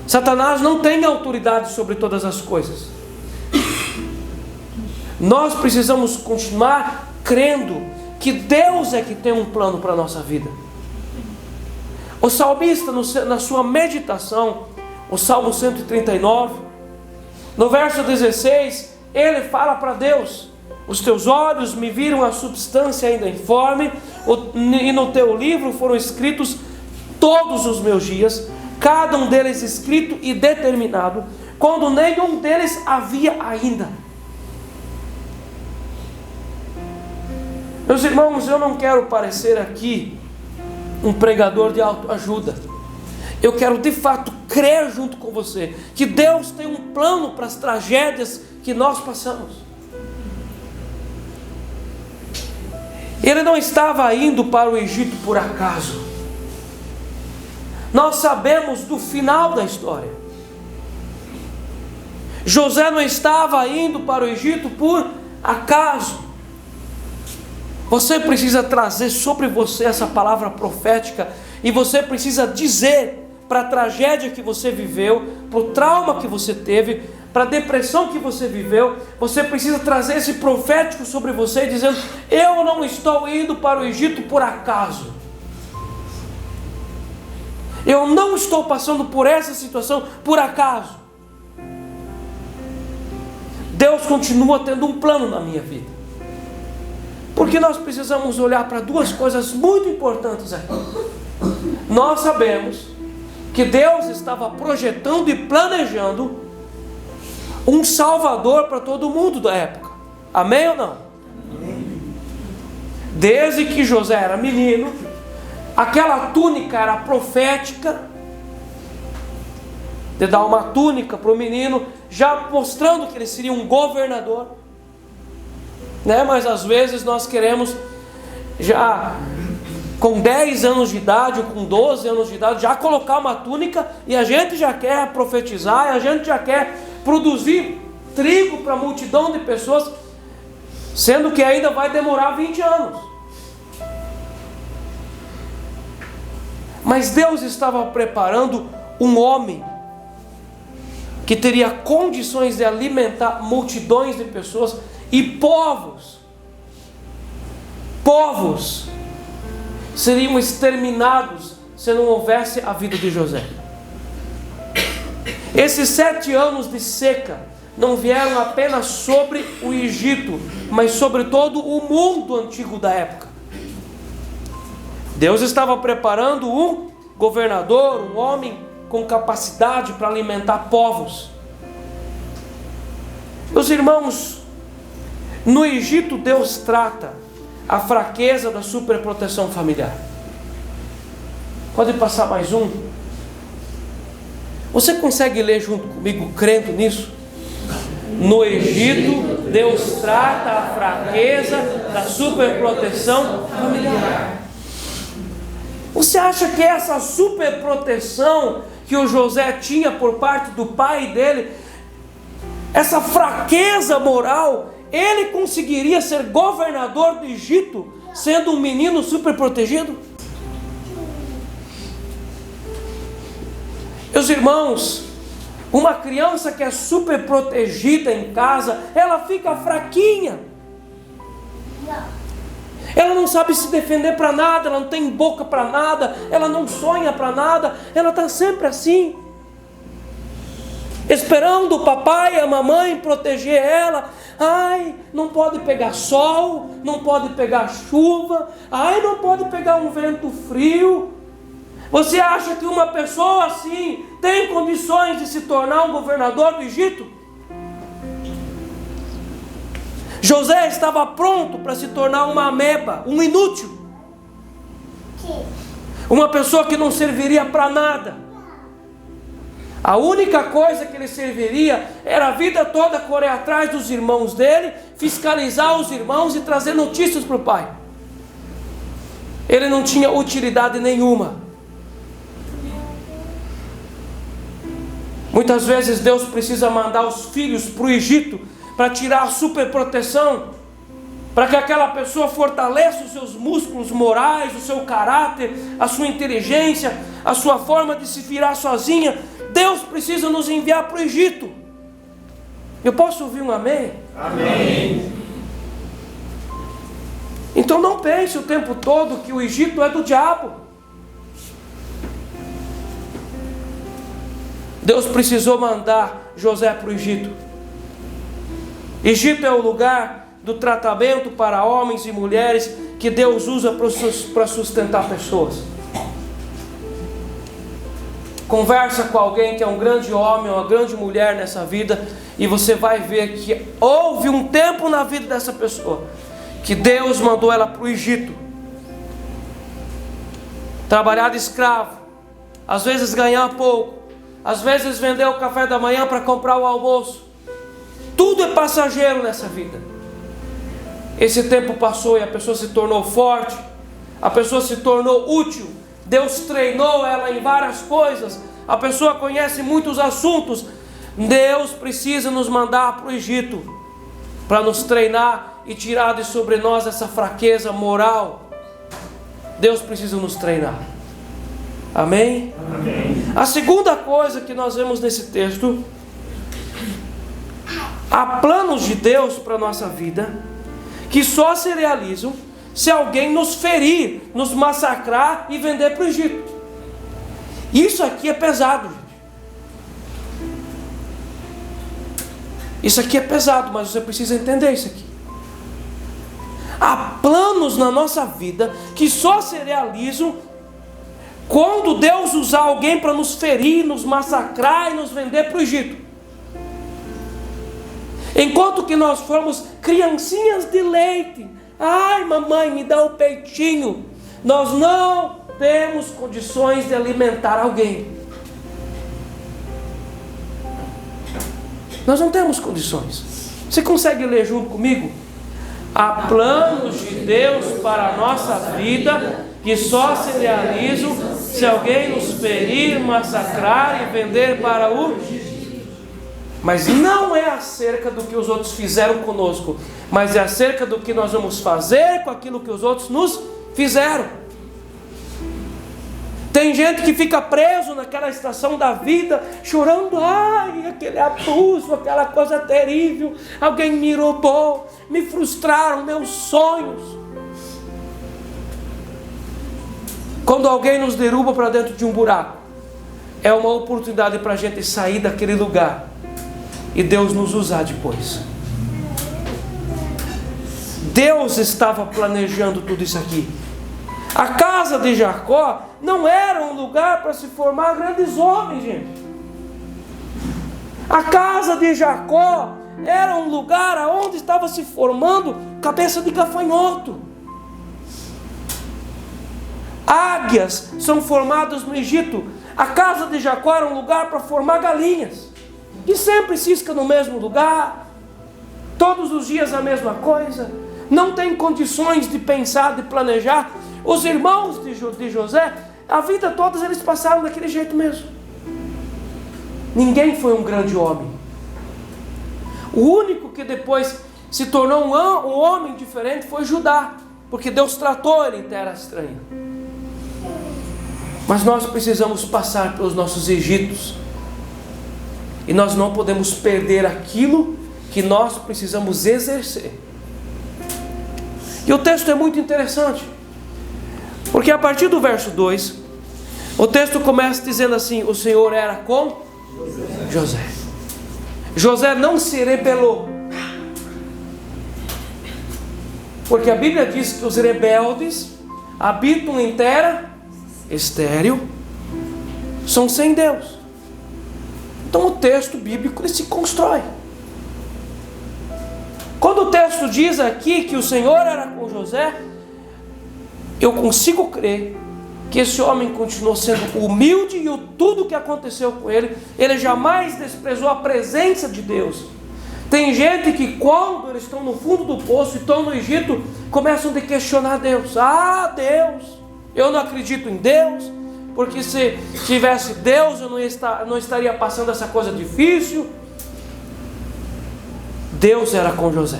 Satanás não tem autoridade sobre todas as coisas. Nós precisamos continuar crendo que Deus é que tem um plano para a nossa vida. O salmista, na sua meditação, o Salmo 139, no verso 16, ele fala para Deus: os teus olhos me viram a substância ainda informe, e no teu livro foram escritos todos os meus dias, cada um deles escrito e determinado, quando nenhum deles havia ainda. Meus irmãos, eu não quero parecer aqui um pregador de autoajuda. Eu quero de fato crer junto com você que Deus tem um plano para as tragédias que nós passamos. Ele não estava indo para o Egito por acaso. Nós sabemos do final da história. José não estava indo para o Egito por acaso. Você precisa trazer sobre você essa palavra profética, e você precisa dizer para a tragédia que você viveu, para o trauma que você teve, para a depressão que você viveu, você precisa trazer esse profético sobre você, dizendo: eu não estou indo para o Egito por acaso. Eu não estou passando por essa situação por acaso. Deus continua tendo um plano na minha vida. Porque nós precisamos olhar para duas coisas muito importantes aqui. Nós sabemos que Deus estava projetando e planejando um Salvador para todo mundo da época. Amém ou não? Amém. Desde que José era menino, aquela túnica era profética, de dar uma túnica para o menino, já mostrando que ele seria um governador. Mas às vezes nós queremos, já com 10 anos de idade ou com 12 anos de idade, já colocar uma túnica, e a gente já quer profetizar, e a gente já quer produzir trigo para a multidão de pessoas, sendo que ainda vai demorar 20 anos. Mas Deus estava preparando um homem que teria condições de alimentar multidões de pessoas e povos seriam exterminados se não houvesse a vida de José. Esses 7 anos de seca não vieram apenas sobre o Egito, mas sobre todo o mundo antigo da época. Deus estava preparando um governador, um homem com capacidade para alimentar povos. Meus irmãos, no Egito Deus trata a fraqueza da superproteção familiar. Pode passar mais um? Você consegue ler junto comigo, crendo nisso? No Egito, Deus trata a fraqueza da superproteção familiar. Você acha que essa superproteção que o José tinha por parte do pai dele, essa fraqueza moral, ele conseguiria ser governador do Egito, sendo um menino superprotegido? Meus irmãos, uma criança que é super protegida em casa, ela fica fraquinha. Ela não sabe se defender para nada, ela não tem boca para nada, ela não sonha para nada, ela está sempre assim, esperando o papai e a mamãe proteger ela. Ai, não pode pegar sol, não pode pegar chuva, ai, não pode pegar um vento frio. Você acha que uma pessoa assim tem condições de se tornar um governador do Egito? José estava pronto para se tornar uma ameba, um inútil, uma pessoa que não serviria para nada. A única coisa que ele serviria era a vida toda correr atrás dos irmãos dele, fiscalizar os irmãos e trazer notícias para o pai. Ele não tinha utilidade nenhuma. Muitas vezes Deus precisa mandar os filhos para o Egito para tirar a superproteção, para que aquela pessoa fortaleça os seus músculos morais, o seu caráter, a sua inteligência, a sua forma de se virar sozinha. Deus precisa nos enviar para o Egito. Eu posso ouvir um amém? Amém. Então não pense o tempo todo que o Egito é do diabo. Deus precisou mandar José para o Egito. Egito é o lugar do tratamento para homens e mulheres que Deus usa para sustentar pessoas. Conversa com alguém que é um grande homem, uma grande mulher nessa vida, e você vai ver que houve um tempo na vida dessa pessoa que Deus mandou ela para o Egito, trabalhar de escravo, às vezes ganhar pouco, às vezes vender o café da manhã para comprar o almoço. Tudo é passageiro nessa vida. Esse tempo passou e a pessoa se tornou forte, a pessoa se tornou útil. Deus treinou ela em várias coisas, a pessoa conhece muitos assuntos. Deus precisa nos mandar para o Egito para nos treinar e tirar de sobre nós essa fraqueza moral. Deus precisa nos treinar. Amém? Amém. A segunda coisa que nós vemos nesse texto: há planos de Deus para a nossa vida que só se realizam se alguém nos ferir, nos massacrar e vender para o Egito. Isso aqui é pesado, gente. Isso aqui é pesado, mas você precisa entender isso aqui. Há planos na nossa vida que só se realizam quando Deus usar alguém para nos ferir, nos massacrar e nos vender para o Egito. Enquanto que nós formos criancinhas de leite, ai mamãe, me dá o peitinho, nós não temos condições de alimentar alguém. Nós não temos condições. Você consegue ler junto comigo? Há planos de Deus para a nossa vida que só se realizam se alguém nos ferir, massacrar e vender para o... Mas não é acerca do que os outros fizeram conosco, mas é acerca do que nós vamos fazer com aquilo que os outros nos fizeram. Tem gente que fica preso naquela estação da vida, chorando, ai, aquele abuso, aquela coisa terrível, alguém me roubou, me frustraram meus sonhos. Quando alguém nos derruba para dentro de um buraco, é uma oportunidade para a gente sair daquele lugar e Deus nos usar depois. Deus estava planejando tudo isso aqui. A casa de Jacó não era um lugar para se formar grandes homens, gente. A casa de Jacó era um lugar onde estava se formando cabeça de gafanhoto. Águias são formadas no Egito. A casa de Jacó era um lugar para formar galinhas, que sempre cisca no mesmo lugar, todos os dias a mesma coisa, não tem condições de pensar, de planejar. Os irmãos de José, a vida toda eles passaram daquele jeito mesmo. Ninguém foi um grande homem. O único que depois se tornou um homem diferente foi Judá, porque Deus tratou ele em terra estranha. Mas nós precisamos passar pelos nossos Egitos, e nós não podemos perder aquilo que nós precisamos exercer. E o texto é muito interessante, porque a partir do verso 2, o texto começa dizendo assim: o Senhor era com José. José não se rebelou, porque a Bíblia diz que os rebeldes habitam em terra estéril, são sem Deus. Então o texto bíblico ele se constrói. Quando o texto diz aqui que o Senhor era com José, eu consigo crer que esse homem continuou sendo humilde, e tudo o que aconteceu com ele, ele jamais desprezou a presença de Deus. Tem gente que quando eles estão no fundo do poço e estão no Egito, começam a questionar Deus. Ah, Deus, eu não acredito em Deus, porque se tivesse Deus eu não estaria passando essa coisa difícil. Deus era com José.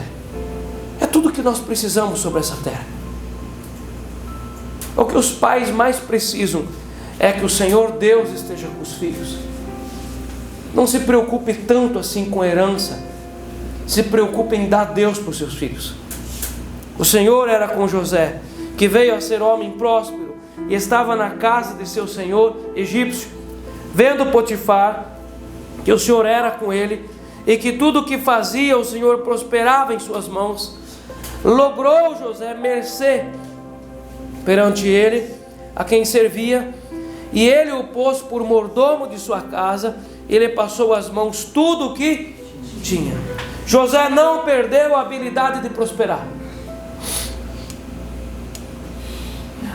É tudo que nós precisamos sobre essa terra. O que os pais mais precisam é que o Senhor Deus esteja com os filhos. Não se preocupe tanto assim com a herança. Se preocupe em dar Deus para os seus filhos. O Senhor era com José, que veio a ser homem próspero e estava na casa de seu senhor egípcio. Vendo Potifar que o Senhor era com ele e que tudo o que fazia o Senhor prosperava em suas mãos, logrou José mercê perante ele, a quem servia, e ele o pôs por mordomo de sua casa. Ele passou às mãos tudo o que tinha. José não perdeu a habilidade de prosperar.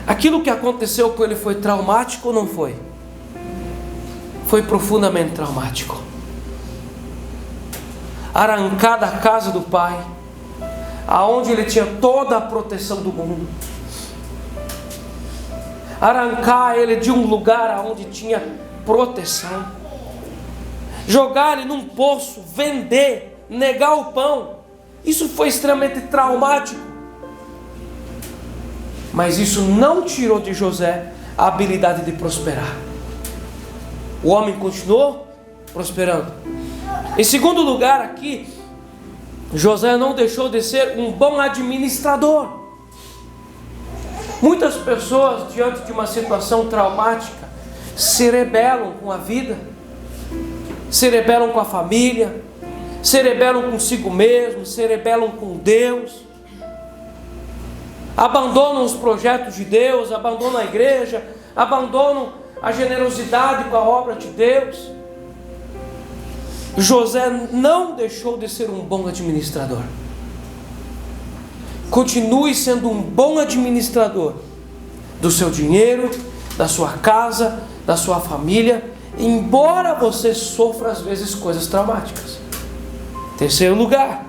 Aquilo que aconteceu com ele foi traumático ou não foi? Foi profundamente traumático. Arrancar da casa do pai, aonde ele tinha toda a proteção do mundo, arrancar ele de um lugar onde tinha proteção, jogar ele num poço, vender, negar o pão. Isso foi extremamente traumático. Mas isso não tirou de José a habilidade de prosperar. O homem continuou prosperando. Em segundo lugar aqui, José não deixou de ser um bom administrador. Muitas pessoas, diante de uma situação traumática, se rebelam com a vida, se rebelam com a família, se rebelam consigo mesmo, se rebelam com Deus, abandonam os projetos de Deus, abandonam a igreja, abandonam a generosidade com a obra de Deus. José não deixou de ser um bom administrador. Continue sendo um bom administrador do seu dinheiro, da sua casa, da sua família, embora você sofra às vezes coisas traumáticas. Terceiro lugar,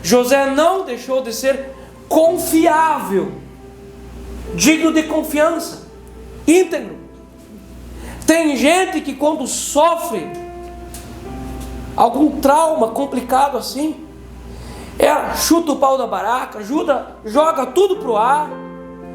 José não deixou de ser confiável, digno de confiança, íntegro. Tem gente que quando sofre algum trauma complicado assim, chuta o pau da barraca, joga tudo pro ar,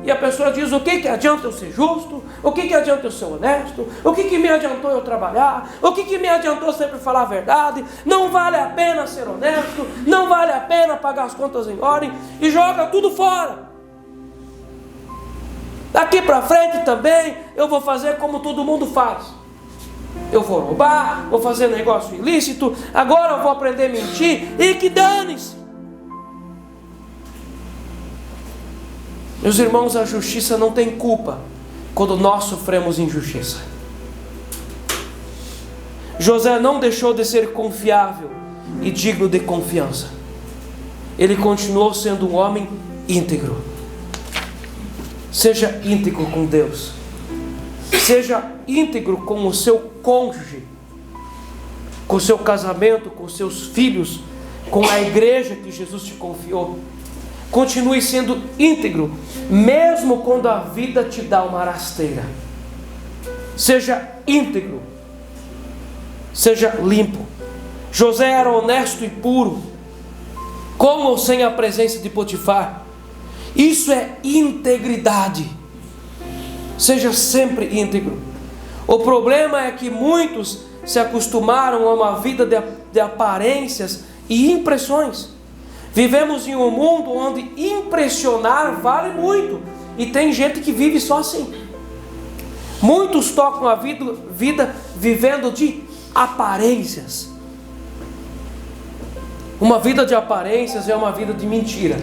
E a pessoa diz: o que adianta eu ser justo? O que adianta eu ser honesto? O que me adiantou eu trabalhar? O que me adiantou sempre falar a verdade? Não vale a pena ser honesto, não vale a pena pagar as contas em ordem, e joga tudo fora. Daqui para frente também eu vou fazer como todo mundo faz. Eu vou roubar, vou fazer negócio ilícito, agora eu vou aprender a mentir, e que dane-se. Meus irmãos, a justiça não tem culpa quando nós sofremos injustiça. José não deixou de ser confiável e digno de confiança. Ele continuou sendo um homem íntegro. Seja íntegro com Deus. Seja íntegro com o seu cônjuge, com o seu casamento, com os seus filhos, com a igreja que Jesus te confiou. Continue sendo íntegro, mesmo quando a vida te dá uma rasteira. Seja íntegro, seja limpo. José era honesto e puro, com ou sem a presença de Potifar. Isso é integridade. Seja sempre íntegro. O problema é que muitos se acostumaram a uma vida de aparências e impressões. Vivemos em um mundo onde impressionar vale muito, e tem gente que vive só assim. Muitos tocam a vida vivendo de aparências. Uma vida de aparências é uma vida de mentira.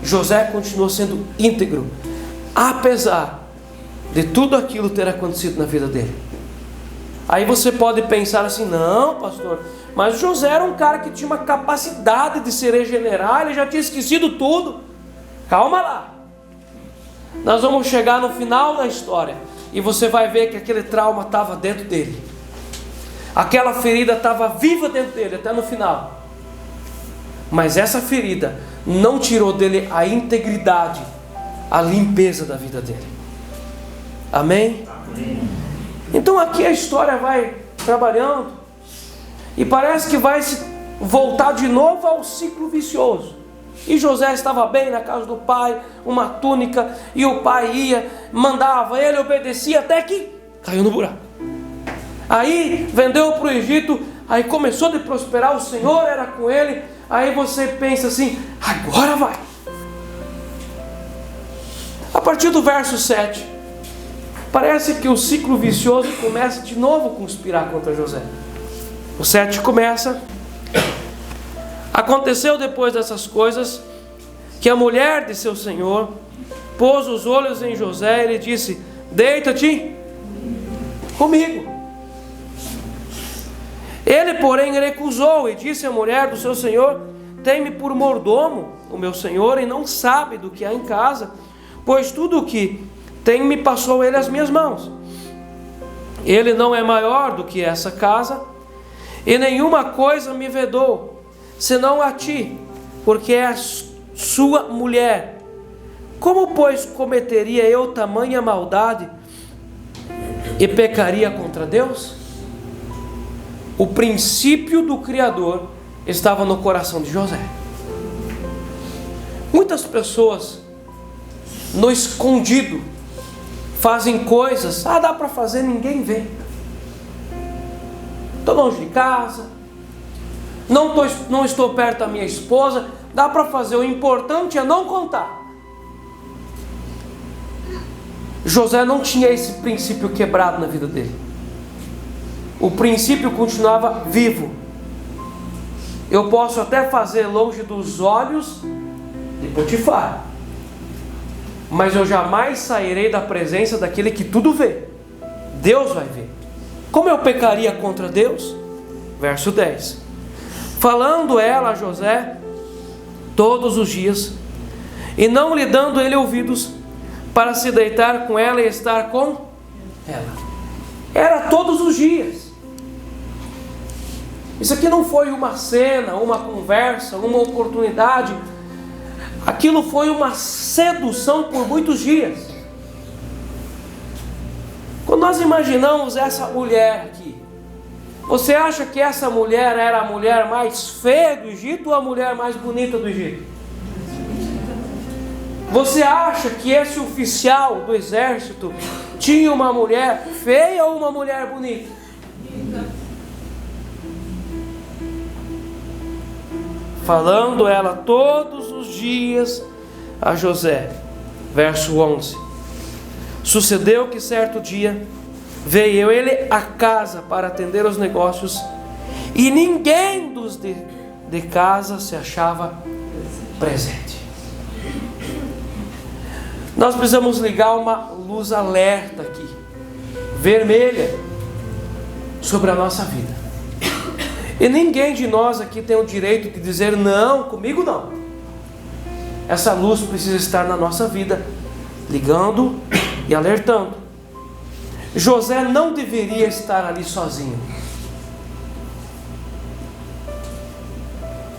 José continuou sendo íntegro, apesar de tudo aquilo ter acontecido na vida dele. Aí você pode pensar assim: não, pastor, mas José era um cara que tinha uma capacidade de se regenerar, ele já tinha esquecido tudo. Calma lá. Nós vamos chegar no final da história e você vai ver que aquele trauma estava dentro dele. Aquela ferida estava viva dentro dele até no final. Mas essa ferida não tirou dele a integridade, a limpeza da vida dele. Amém? Amém. Então aqui a história vai trabalhando e parece que vai se voltar de novo ao ciclo vicioso. E José estava bem na casa do pai, uma túnica, e o pai ia, mandava, ele obedecia, até que caiu no buraco. Aí vendeu para o Egito, aí começou a prosperar, o Senhor era com ele. Aí você pensa assim: agora vai. A partir do verso 7, parece que o ciclo vicioso começa de novo a conspirar contra José. O 7 começa: aconteceu depois dessas coisas, que a mulher de seu senhor pôs os olhos em José e lhe disse: deita-te comigo. Ele, porém, recusou e disse à mulher do seu senhor: tem-me por mordomo o meu senhor, e não sabe do que há em casa, pois tudo o que tem me passou ele às minhas mãos. Ele não é maior do que essa casa, e nenhuma coisa me vedou, senão a ti, porque és sua mulher. Como, pois, cometeria eu tamanha maldade e pecaria contra Deus? O princípio do Criador estava no coração de José. Muitas pessoas, no escondido, fazem coisas: dá para fazer, ninguém vê. Estou longe de casa, não estou perto da minha esposa, dá para fazer, o importante é não contar. José não tinha esse princípio quebrado na vida dele. O princípio continuava vivo. Eu posso até fazer longe dos olhos de Potifar, mas eu jamais sairei da presença daquele que tudo vê. Deus vai ver. Como eu pecaria contra Deus? Verso 10. Falando ela a José todos os dias, e não lhe dando ele ouvidos, para se deitar com ela e estar com ela. Era todos os dias. Isso aqui não foi uma cena, uma conversa, uma oportunidade. Aquilo foi uma sedução por muitos dias. Quando nós imaginamos essa mulher aqui, você acha que essa mulher era a mulher mais feia do Egito ou a mulher mais bonita do Egito? Você acha que esse oficial do exército tinha uma mulher feia ou uma mulher bonita? Falando ela todos os dias a José. Verso 11. Sucedeu que certo dia veio ele à casa para atender os negócios, e ninguém dos de casa se achava presente. Nós precisamos ligar uma luz alerta aqui, vermelha, sobre a nossa vida. E ninguém de nós aqui tem o direito de dizer não, comigo não. Essa luz precisa estar na nossa vida, ligando e alertando. José não deveria estar ali sozinho.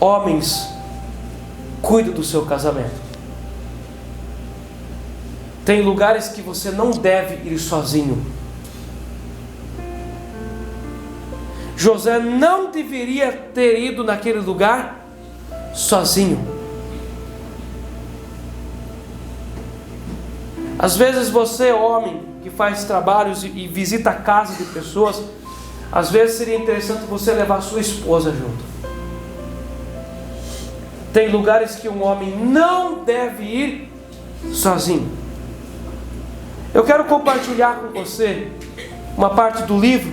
Homens, cuide do seu casamento. Tem lugares que você não deve ir sozinho. José não deveria ter ido naquele lugar sozinho. Às vezes você, homem, que faz trabalhos e visita a casa de pessoas, às vezes seria interessante você levar sua esposa junto. Tem lugares que um homem não deve ir sozinho. Eu quero compartilhar com você uma parte do livro,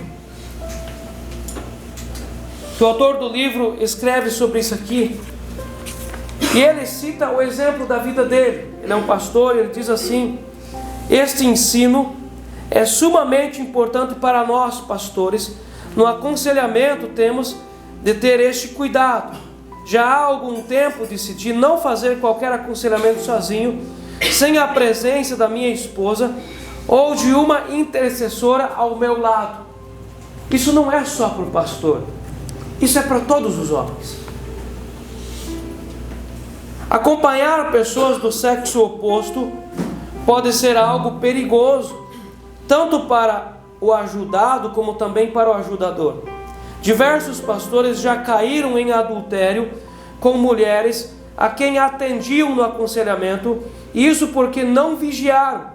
que o autor do livro escreve sobre isso aqui, e ele cita o exemplo da vida dele. Ele é um pastor e ele diz assim: este ensino é sumamente importante para nós, pastores. No aconselhamento temos de ter este cuidado. Já há algum tempo decidi não fazer qualquer aconselhamento sozinho, sem a presença da minha esposa ou de uma intercessora ao meu lado. Isso não é só para o pastor, isso é para todos os homens. Acompanhar pessoas do sexo oposto pode ser algo perigoso, tanto para o ajudado como também para o ajudador. Diversos pastores já caíram em adultério com mulheres a quem atendiam no aconselhamento, isso porque não vigiaram,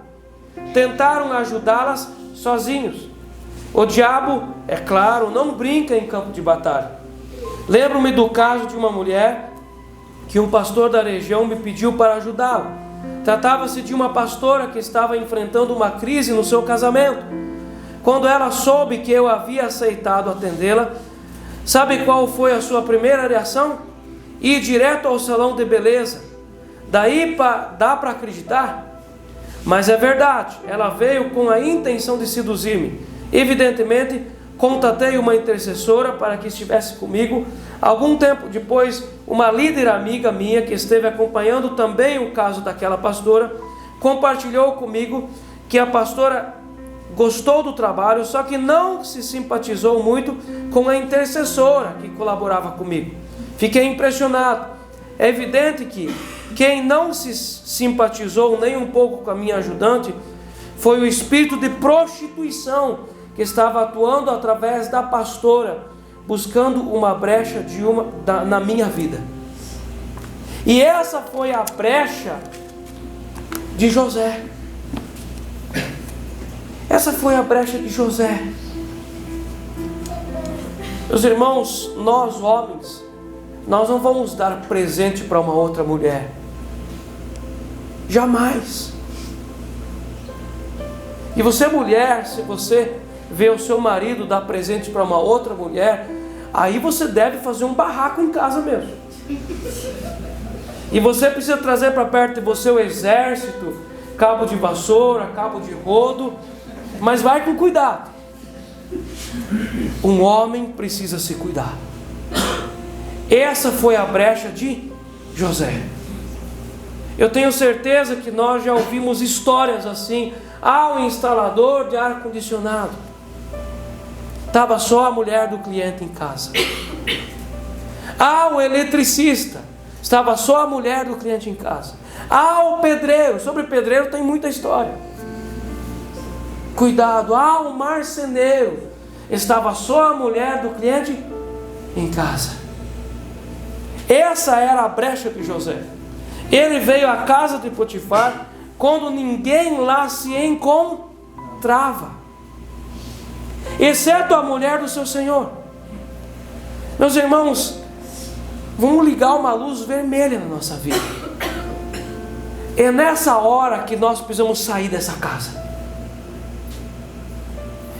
tentaram ajudá-las sozinhos. O diabo, é claro, não brinca em campo de batalha. Lembro-me do caso de uma mulher que um pastor da região me pediu para ajudá-la. Tratava-se de uma pastora que estava enfrentando uma crise no seu casamento. Quando ela soube que eu havia aceitado atendê-la, sabe qual foi a sua primeira reação? Ir direto ao salão de beleza. Daí dá para acreditar? Mas é verdade, ela veio com a intenção de seduzir-me. Evidentemente, contatei uma intercessora para que estivesse comigo. Algum tempo depois, uma líder amiga minha, que esteve acompanhando também o caso daquela pastora, compartilhou comigo que a pastora gostou do trabalho, só que não se simpatizou muito com a intercessora que colaborava comigo. Fiquei impressionado. É evidente que quem não se simpatizou nem um pouco com a minha ajudante foi o espírito de prostituição que estava atuando através da pastora, buscando uma brecha na minha vida. E essa foi a brecha de José. Essa foi a brecha de José. Meus irmãos, nós homens, nós não vamos dar presente para uma outra mulher. Jamais. E você, mulher, se você vê o seu marido dar presente para uma outra mulher, aí você deve fazer um barraco em casa mesmo. E você precisa trazer para perto de você o exército, cabo de vassoura, cabo de rodo, mas vai com cuidado. Um homem precisa se cuidar. Essa foi a brecha de José. Eu tenho certeza que nós já ouvimos histórias assim. Um instalador de ar-condicionado, estava só a mulher do cliente em casa. Um eletricista, estava só a mulher do cliente em casa. O pedreiro, sobre pedreiro tem muita história. Cuidado. Um marceneiro, estava só a mulher do cliente em casa. Essa era a brecha de José. Ele veio à casa de Potifar quando ninguém lá se encontrava, exceto a mulher do seu senhor. Meus irmãos, vamos ligar uma luz vermelha na nossa vida. É nessa hora que nós precisamos sair dessa casa.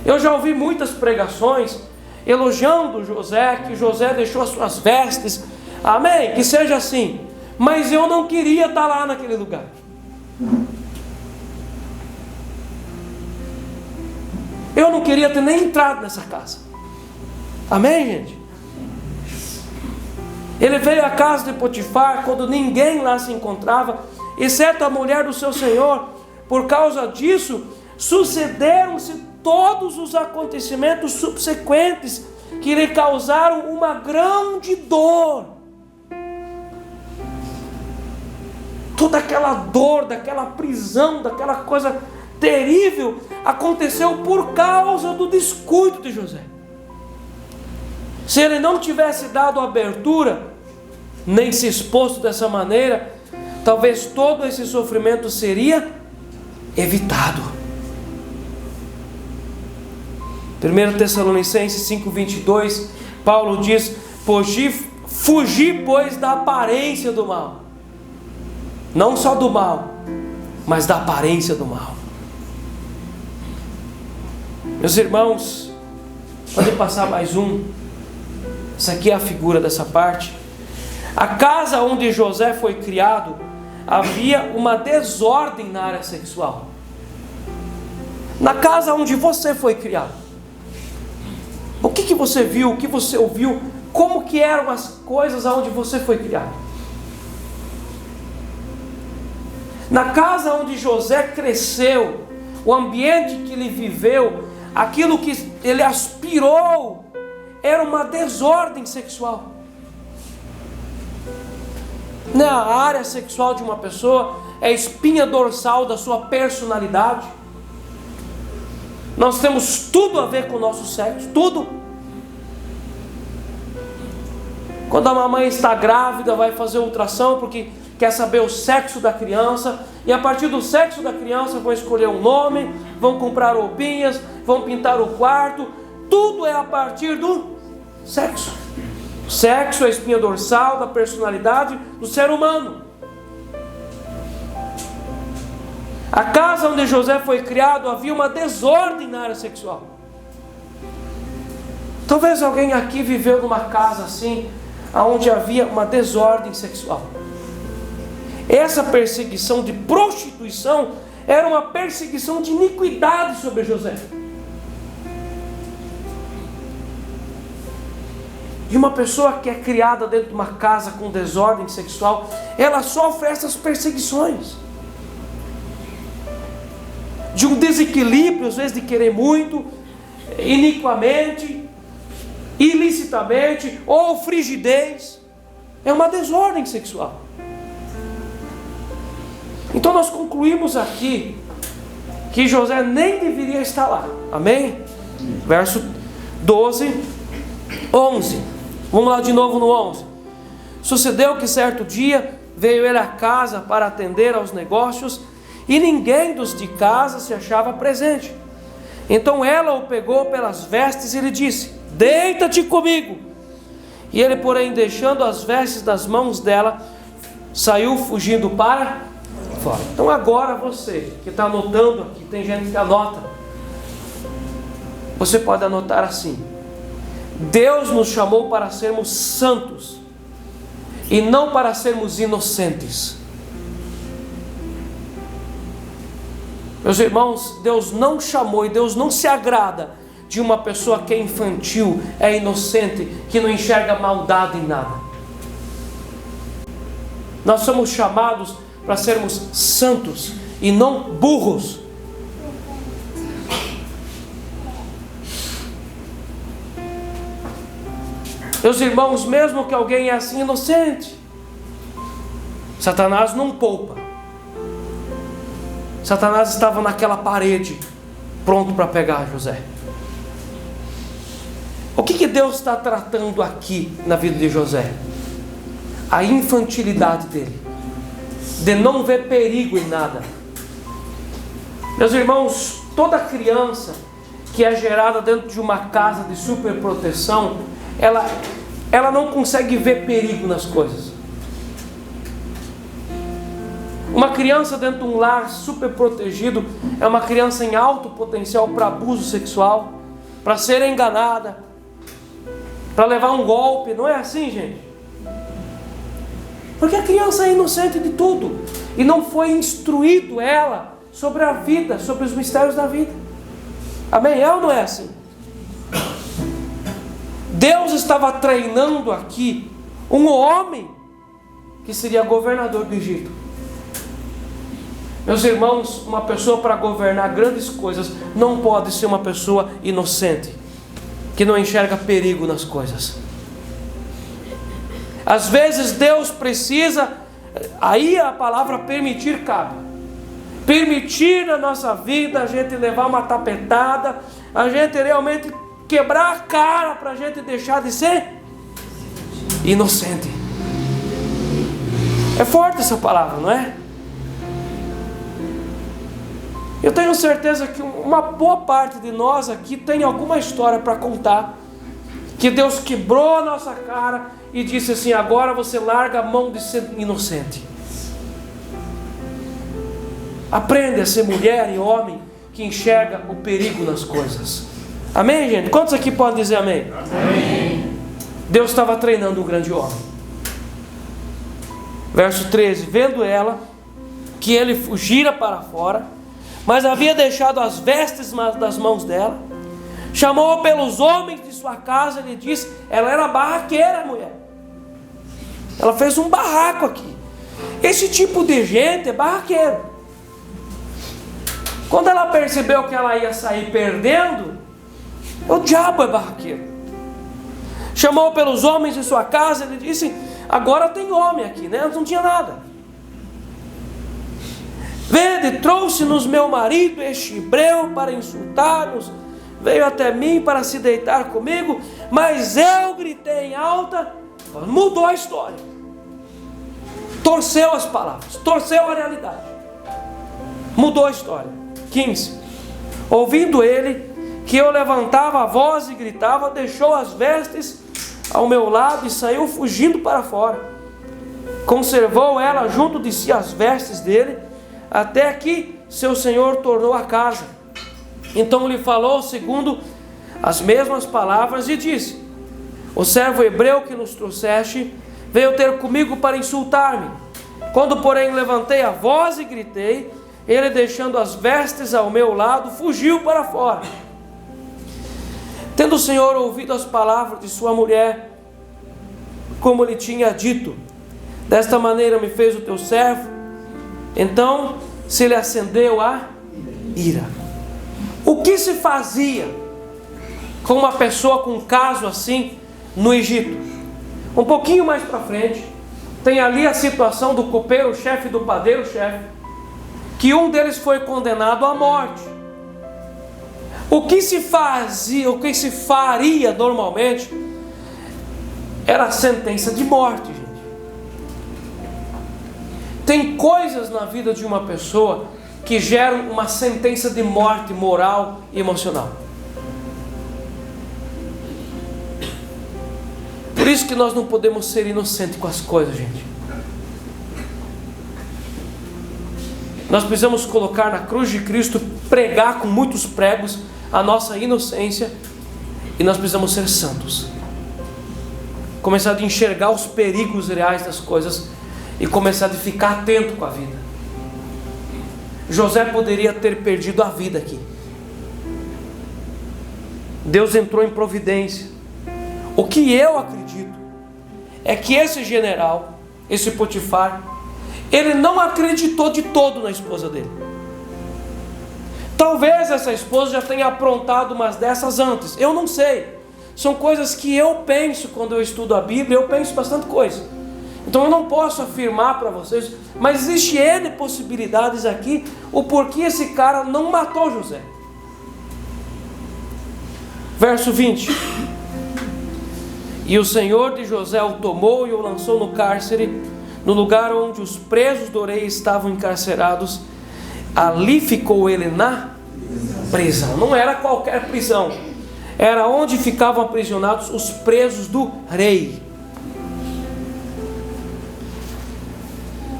Eu já ouvi muitas pregações elogiando José, que José deixou as suas vestes, amém, que seja assim, mas eu não queria estar lá naquele lugar. Eu não queria ter nem entrado nessa casa, amém, gente? Ele veio à casa de Potifar quando ninguém lá se encontrava, exceto a mulher do seu senhor. Por causa disso, sucederam-se todos os acontecimentos subsequentes que lhe causaram uma grande dor. Toda aquela dor, daquela prisão, daquela coisa terrível, aconteceu por causa do descuido de José. Se ele não tivesse dado abertura, nem se exposto dessa maneira, talvez todo esse sofrimento seria evitado. 1 Tessalonicenses 5:22, Paulo diz: Fugi, pois, da aparência do mal. Não só do mal, mas da aparência do mal. Meus irmãos, pode passar mais um. Essa aqui é a figura dessa parte. A casa onde José foi criado, havia uma desordem na área sexual. Na casa onde você foi criado, o que você viu, o que você ouviu, como que eram as coisas onde você foi criado? Na casa onde José cresceu, o ambiente que ele viveu, aquilo que ele aspirou, era uma desordem sexual. Na área sexual de uma pessoa é a espinha dorsal da sua personalidade. Nós temos tudo a ver com o nosso sexo, tudo. Quando a mamãe está grávida, vai fazer ultrassom porque quer saber o sexo da criança, e a partir do sexo da criança vão escolher um nome, vão comprar roupinhas, vão pintar o quarto. Tudo é a partir do sexo. O sexo é a espinha dorsal da personalidade do ser humano. A casa onde José foi criado, havia uma desordem na área sexual. Talvez alguém aqui viveu numa casa assim, onde havia uma desordem sexual. Essa perseguição de prostituição era uma perseguição de iniquidade sobre José. E uma pessoa que é criada dentro de uma casa com desordem sexual, ela sofre essas perseguições. De um desequilíbrio, às vezes de querer muito, iniquamente, ilicitamente, ou frigidez. É uma desordem sexual. Então nós concluímos aqui que José nem deveria estar lá. Amém? Verso 12, 11. Vamos lá de novo no 11. Sucedeu que certo dia veio ele à casa para atender aos negócios, e ninguém dos de casa se achava presente. Então ela o pegou pelas vestes e lhe disse: deita-te comigo. E ele, porém, deixando as vestes das mãos dela, saiu fugindo para fora. Então agora você que está anotando aqui, tem gente que anota, você pode anotar assim: Deus nos chamou para sermos santos e não para sermos inocentes. Meus irmãos, Deus não chamou e Deus não se agrada de uma pessoa que é infantil, é inocente, que não enxerga maldade em nada. Nós somos chamados para sermos santos e não burros. Meus irmãos, mesmo que alguém é assim inocente, Satanás não poupa. Satanás estava naquela parede, pronto para pegar José. O que Deus está tratando aqui na vida de José? A infantilidade dele. de não ver perigo em nada. Meus irmãos, toda criança que é gerada dentro de uma casa de superproteção, ela não consegue ver perigo nas coisas. Uma criança dentro de um lar super protegido é uma criança em alto potencial para abuso sexual, para ser enganada, para levar um golpe. Não é assim, gente? Porque a criança é inocente de tudo e não foi instruído ela sobre a vida, sobre os mistérios da vida. Amém? É ou não é assim? Deus estava treinando aqui um homem que seria governador do Egito. Meus irmãos, uma pessoa para governar grandes coisas não pode ser uma pessoa inocente, que não enxerga perigo nas coisas. Às vezes Deus precisa, aí a palavra permitir cabe. Permitir na nossa vida a gente levar uma tapetada, a gente realmente quebrar a cara para a gente deixar de ser inocente. É forte essa palavra, não é? Eu tenho certeza que uma boa parte de nós aqui tem alguma história para contar, que Deus quebrou a nossa cara e disse assim: agora você larga a mão de ser inocente. Aprende a ser mulher e homem que enxerga o perigo nas coisas. Amém, gente? Quantos aqui podem dizer amém? Amém. Deus estava treinando um grande homem. Verso 13: vendo ela que ele fugira para fora, mas havia deixado as vestes das mãos dela, chamou pelos homens de sua casa e lhe disse, ela era barraqueira, mulher. Ela fez um barraco aqui. Esse tipo de gente é barraqueiro. Quando ela percebeu que ela ia sair perdendo, o diabo é barraqueiro. Chamou pelos homens de sua casa e lhe disse, agora tem homem aqui, né? Não tinha nada. Vede, trouxe-nos meu marido, este hebreu, para insultar-nos, veio até mim para se deitar comigo, mas eu gritei em alta. Mudou a história, torceu as palavras, torceu a realidade, mudou a história. 15: ouvindo ele que eu levantava a voz e gritava, deixou as vestes ao meu lado e saiu fugindo para fora. Conservou ela junto de si as vestes dele, até que seu senhor tornou a casa. Então lhe falou segundo as mesmas palavras e disse, o servo hebreu que nos trouxeste veio ter comigo para insultar-me. Quando porém levantei a voz e gritei, ele deixando as vestes ao meu lado, fugiu para fora. Tendo o Senhor ouvido as palavras de sua mulher, como lhe tinha dito, desta maneira me fez o teu servo, então se lhe acendeu a ira. O que se fazia com uma pessoa com um caso assim no Egito? Um pouquinho mais para frente, tem ali a situação do copeiro-chefe e do padeiro-chefe, que um deles foi condenado à morte. O que se fazia, o que se faria normalmente, era a sentença de morte, gente. Tem coisas na vida de uma pessoa que geram uma sentença de morte moral e emocional. Por isso que nós não podemos ser inocentes com as coisas, gente. Nós precisamos colocar na cruz de Cristo, pregar com muitos pregos a nossa inocência, e nós precisamos ser santos. Começar a enxergar os perigos reais das coisas e começar a ficar atento com a vida. José poderia ter perdido a vida aqui. Deus entrou em providência. O que eu acredito é que esse general, esse Potifar, ele não acreditou de todo na esposa dele. Talvez essa esposa já tenha aprontado umas dessas antes, eu não sei. São coisas que eu penso quando eu estudo a Bíblia, eu penso bastante coisa. Então eu não posso afirmar para vocês, mas existe N possibilidades aqui, o porquê esse cara não matou José. Verso 20. E o Senhor de José o tomou e o lançou no cárcere, no lugar onde os presos do rei estavam encarcerados. Ali ficou ele na prisão. Não era qualquer prisão, era onde ficavam aprisionados os presos do rei.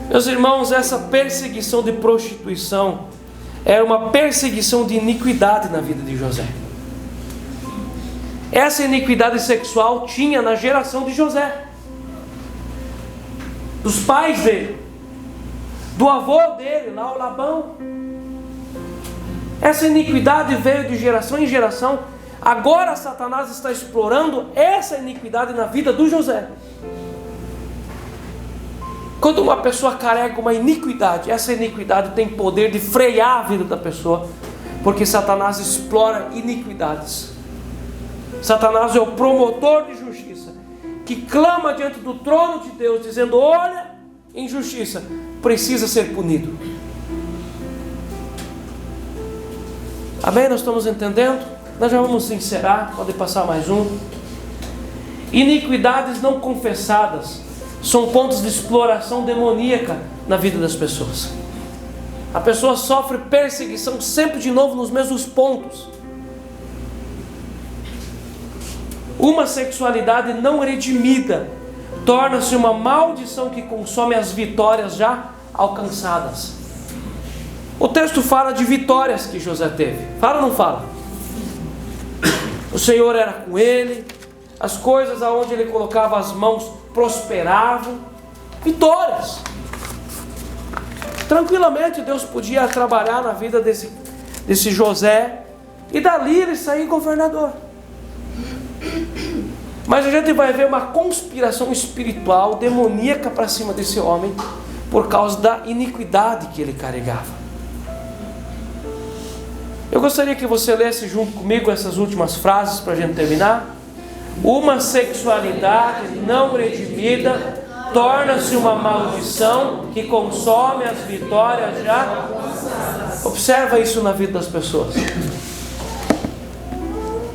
Meus irmãos, essa perseguição de prostituição era uma perseguição de iniquidade na vida de José. Essa iniquidade sexual tinha na geração de José, dos pais dele, do avô dele, lá o Labão. Essa iniquidade veio de geração em geração. Agora Satanás está explorando essa iniquidade na vida do José. Quando uma pessoa carrega uma iniquidade, essa iniquidade tem poder de frear a vida da pessoa, porque Satanás explora iniquidades. Satanás é o promotor de justiça, que clama diante do trono de Deus, dizendo: olha, injustiça precisa ser punido. Amém? Nós estamos entendendo? Nós já vamos encerrar, pode passar mais um. Iniquidades não confessadas são pontos de exploração demoníaca na vida das pessoas. A pessoa sofre perseguição sempre de novo nos mesmos pontos. Uma sexualidade não redimida torna-se uma maldição que consome as vitórias já alcançadas. O texto fala de vitórias que José teve. Fala ou não fala? O Senhor era com ele, as coisas aonde ele colocava as mãos prosperavam. Vitórias. Tranquilamente Deus podia trabalhar na vida desse José, e dali ele sair governador. Mas a gente vai ver uma conspiração espiritual demoníaca para cima desse homem, por causa da iniquidade que ele carregava. Eu gostaria que você lesse junto comigo essas últimas frases para a gente terminar. Uma sexualidade não redimida torna-se uma maldição que consome as vitórias já. Observa isso na vida das pessoas.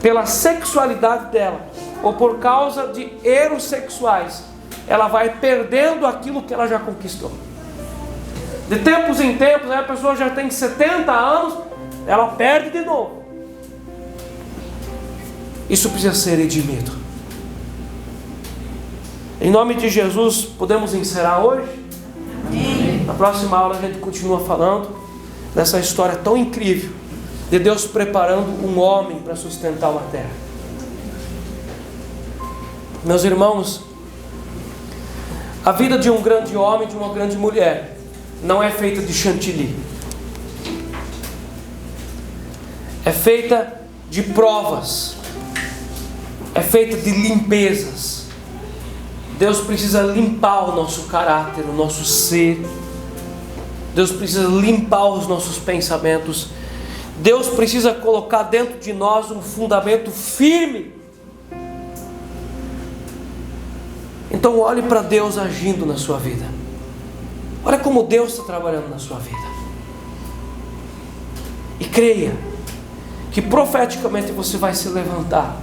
Pela sexualidade dela, ou por causa de erros sexuais, ela vai perdendo aquilo que ela já conquistou. De tempos em tempos, a pessoa já tem 70 anos, ela perde de novo. Isso precisa ser redimido. Em nome de Jesus, podemos encerrar hoje? Amém. Na próxima aula a gente continua falando dessa história tão incrível de Deus preparando um homem para sustentar uma terra. Meus irmãos, a vida de um grande homem, de uma grande mulher, não é feita de chantilly. É feita de provas. É feita de limpezas. Deus precisa limpar o nosso caráter, o nosso ser. Deus precisa limpar os nossos pensamentos. Deus precisa colocar dentro de nós um fundamento firme. Então olhe para Deus agindo na sua vida. Olha como Deus está trabalhando na sua vida. E creia que profeticamente você vai se levantar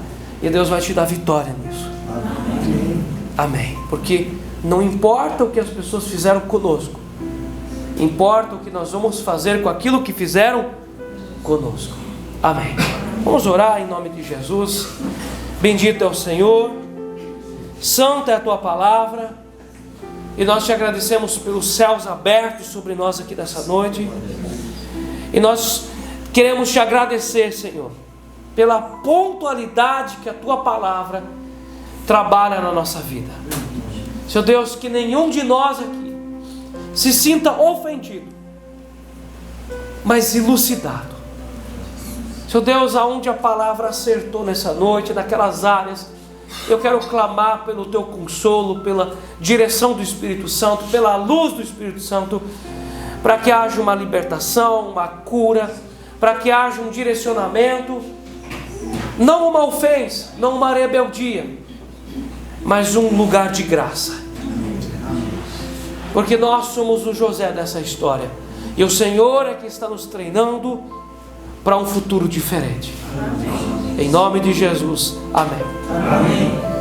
e Deus vai te dar vitória nisso. Amém. Amém. Porque não importa o que as pessoas fizeram conosco, importa o que nós vamos fazer com aquilo que fizeram conosco. Amém. Vamos orar em nome de Jesus. Bendito é o Senhor, santa é a tua palavra, e nós te agradecemos pelos céus abertos sobre nós aqui nessa noite. E nós queremos te agradecer, Senhor, pela pontualidade que a tua palavra trabalha na nossa vida. Senhor Deus, que nenhum de nós aqui se sinta ofendido, mas elucidado. Senhor Deus, aonde a palavra acertou nessa noite, naquelas áreas, eu quero clamar pelo teu consolo, pela direção do Espírito Santo, pela luz do Espírito Santo, para que haja uma libertação, uma cura, para que haja um direcionamento, não uma ofensa, não uma rebeldia, mas um lugar de graça. Porque nós somos o José dessa história, e o Senhor é que está nos treinando para um futuro diferente. Amém. Em nome de Jesus, amém. Amém.